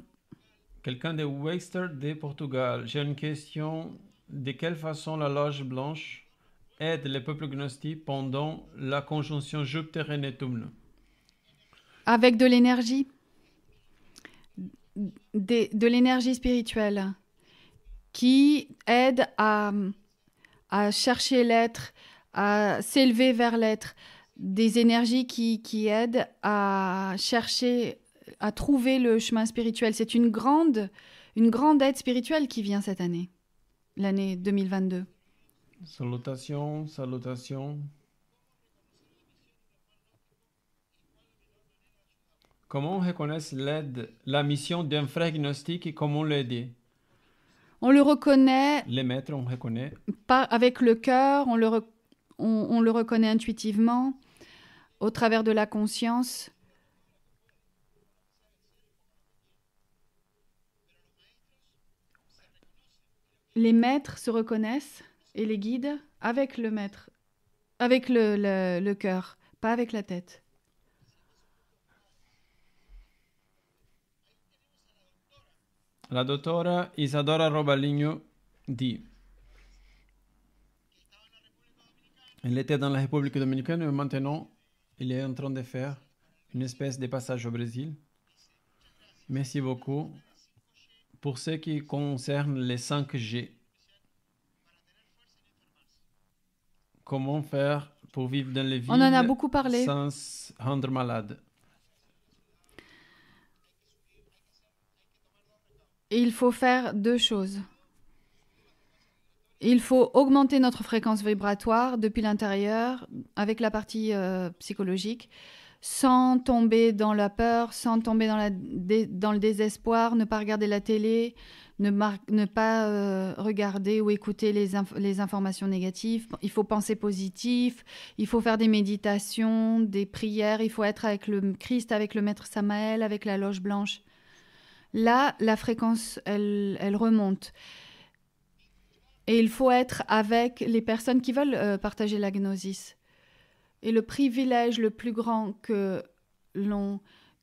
Quelqu'un de Wester de Portugal. J'ai une question. De quelle façon la loge blanche aide le peuple gnostique pendant la conjonction Jupiter et Neptune. Avec de l'énergie, de l'énergie spirituelle qui aide à chercher l'être, à s'élever vers l'être, des énergies qui aident à chercher, à trouver le chemin spirituel. C'est une grande aide spirituelle qui vient cette année, l'année 2022. Salutations, salutations. Comment on reconnaît la mission d'un frère gnostique et comment l'aider? On le reconnaît Les maîtres, on reconnaît. avec le cœur, on le reconnaît intuitivement, au travers de la conscience. Les maîtres se reconnaissent et les guides avec le maître, avec le cœur, pas avec la tête. La dottora Isadora Robaligno dit: elle était dans la République dominicaine, mais maintenant, il est en train de faire une espèce de passage au Brésil. Merci beaucoup. Pour ce qui concerne les 5G, comment faire pour vivre dans les villes On en a beaucoup parlé. sans rendre malade? Et il faut faire deux choses. Il faut augmenter notre fréquence vibratoire depuis l'intérieur, avec la partie psychologique, sans tomber dans la peur, sans tomber dans le désespoir, ne pas regarder la télé, ne pas regarder ou écouter les informations négatives. Il faut penser positif, il faut faire des méditations, des prières, il faut être avec le Christ, avec le Maître Samael, avec la loge blanche. Là, la fréquence, elle remonte. Et il faut être avec les personnes qui veulent partager la gnosis. Et le privilège le plus grand que l'on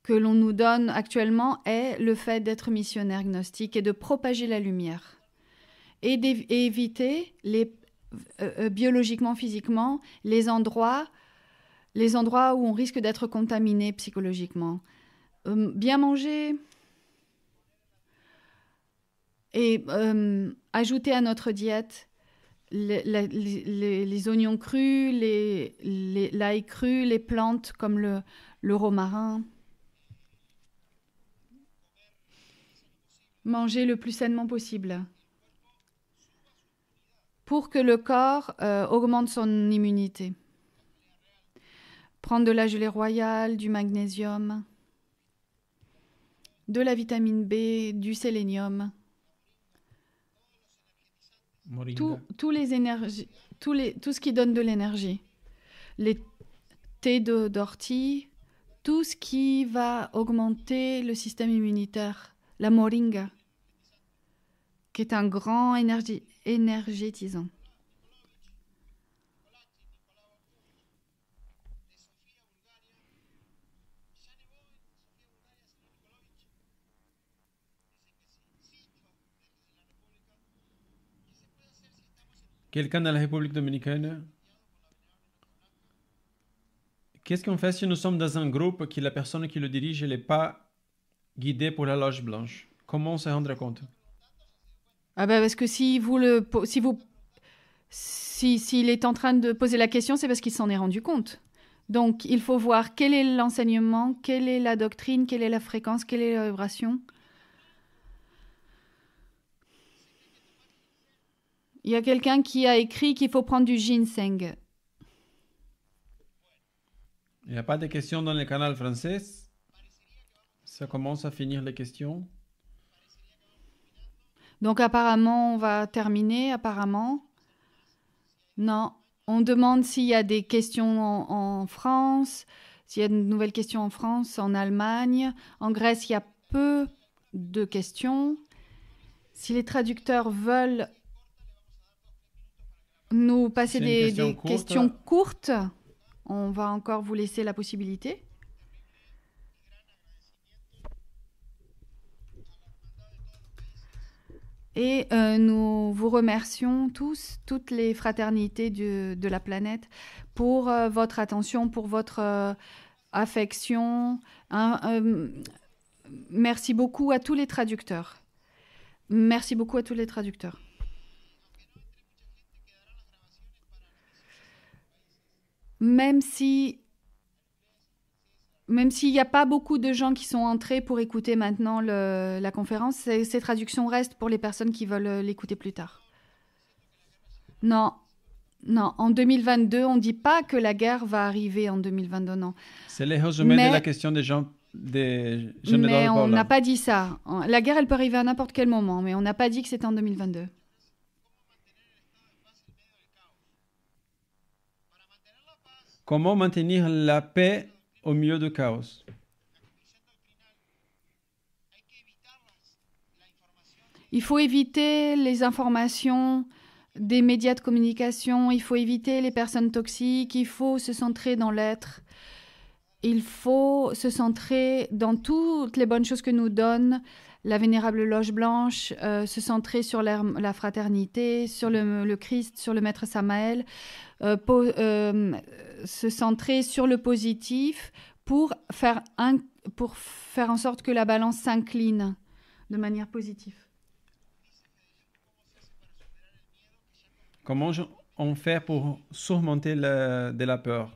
nous donne actuellement est le fait d'être missionnaire gnostique et de propager la lumière. Et d'éviter biologiquement, physiquement, les endroits où on risque d'être contaminé psychologiquement. Bien manger... Et ajouter à notre diète les oignons crus, l'ail cru, les plantes comme le romarin. Manger le plus sainement possible pour que le corps augmente son immunité. Prendre de la gelée royale, du magnésium, de la vitamine B, du sélénium. Tous les énergies, tout ce qui donne de l'énergie. Les thés d'ortie, tout ce qui va augmenter le système immunitaire. La moringa, qui est un grand énergétisant. Quelqu'un dans la République dominicaine? Qu'est-ce qu'on fait si nous sommes dans un groupe que la personne qui le dirige n'est pas guidée pour la loge blanche? Comment on se rendre compte? Ah ben parce que s'il est en train de poser la question, c'est parce qu'il s'en est rendu compte. Donc il faut voir quel est l'enseignement, quelle est la doctrine, quelle est la fréquence, quelle est la vibration. Il y a quelqu'un qui a écrit qu'il faut prendre du ginseng. Il n'y a pas de questions dans le canal français. Ça commence à finir les questions. Donc apparemment, on va terminer, apparemment. Non, on demande s'il y a des questions en France, s'il y a de nouvelles questions en France, en Allemagne. En Grèce, il y a peu de questions. Si les traducteurs veulent nous passer des questions courtes, on va encore vous laisser la possibilité. Et nous vous remercions tous, toutes les fraternités de la planète, pour votre attention, pour votre affection. Merci beaucoup à tous les traducteurs. Merci beaucoup à tous les traducteurs. Même s'il n'y a pas beaucoup de gens qui sont entrés pour écouter maintenant la conférence, ces traductions restent pour les personnes qui veulent l'écouter plus tard. Non, non, en 2022, on ne dit pas que la guerre va arriver en 2022, non. C'est le résumé de la question des gens. Mais on n'a pas dit ça. La guerre, elle peut arriver à n'importe quel moment, mais on n'a pas dit que c'était en 2022. Comment maintenir la paix au milieu du chaos? Il faut éviter les informations des médias de communication, il faut éviter les personnes toxiques, il faut se centrer dans l'être, il faut se centrer dans toutes les bonnes choses que nous donne la Vénérable Loge Blanche, se centrer sur la fraternité, sur le Christ, sur le Maître Samael, se centrer sur le positif pour faire en sorte que la balance s'incline de manière positive. Comment on fait pour surmonter de la peur?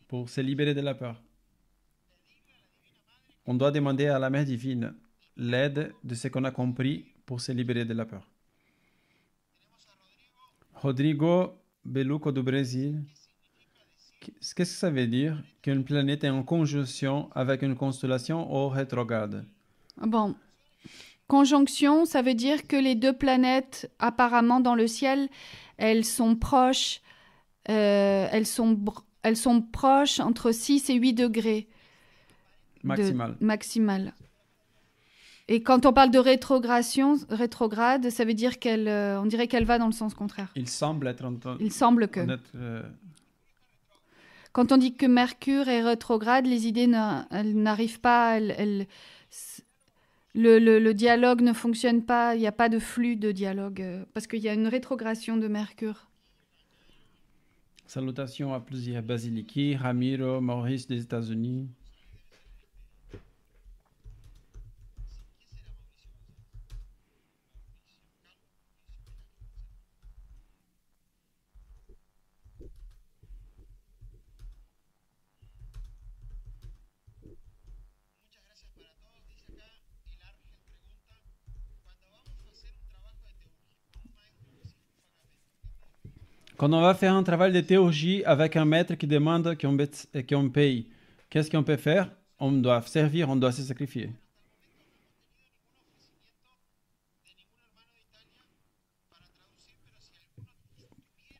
Pour se libérer de la peur? On doit demander à la Mère divine l'aide de ce qu'on a compris pour se libérer de la peur. Rodrigo Beluco du Brésil. Qu'est-ce que ça veut dire qu'une planète est en conjonction avec une constellation ou rétrograde? Bon, conjonction, ça veut dire que les deux planètes, apparemment dans le ciel, elles sont proches, elles sont proches entre 6 et 8 degrés. Maximal. Et quand on parle de rétrograde, ça veut dire on dirait qu'elle va dans le sens contraire. Il semble que. Quand on dit que Mercure est rétrograde, les idées n'arrivent pas, le dialogue ne fonctionne pas, il n'y a pas de flux de dialogue, parce qu'il y a une rétrogradation de Mercure. Salutations à plusieurs Basiliki, Ramiro, Maurice des États-Unis. Quand on va faire un travail de théurgie avec un maître qui demande qu'on paye, qu'est-ce qu'on peut faire? On doit servir, on doit se sacrifier.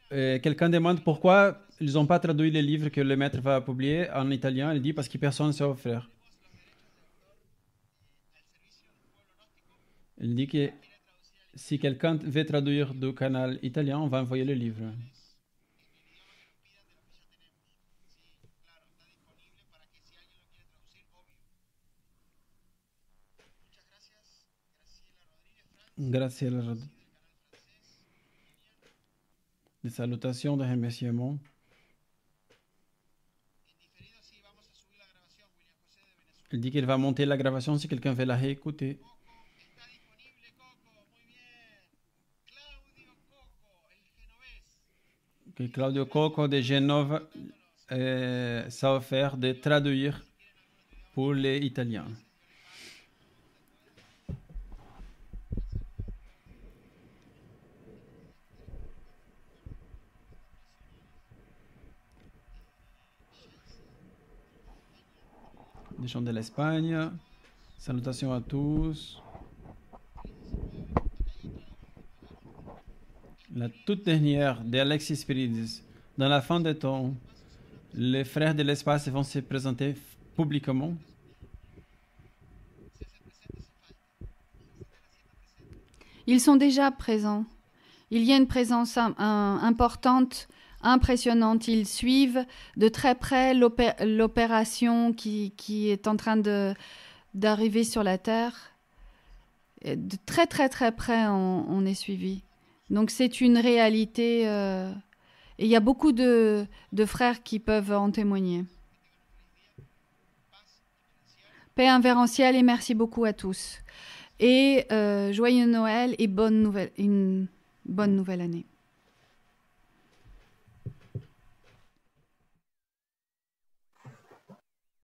Quelqu'un demande pourquoi ils n'ont pas traduit les livres que le maître va publier en italien. Il dit parce que personne ne sait offrir. Il dit que si quelqu'un veut traduire du canal italien, on va envoyer le livre. Graciela Rodríguez. Des salutations, de remerciements. Il dit qu'il va monter la gravation si quelqu'un veut la réécouter. Que Claudio Coco de Genove s'est offert de traduire pour les Italiens. Des gens de l'Espagne. Salutations à tous. La toute dernière d'Alexis Spiridis. Dans la fin des temps, les frères de l'espace vont se présenter publiquement. Ils sont déjà présents. Il y a une présence importante, impressionnante. Ils suivent de très près l'opération qui est en train d'arriver sur la Terre. de très très très près, on est suivi. Donc c'est une réalité, et il y a beaucoup de frères qui peuvent en témoigner. Paix invérencielle et merci beaucoup à tous. Et joyeux Noël et une bonne nouvelle année.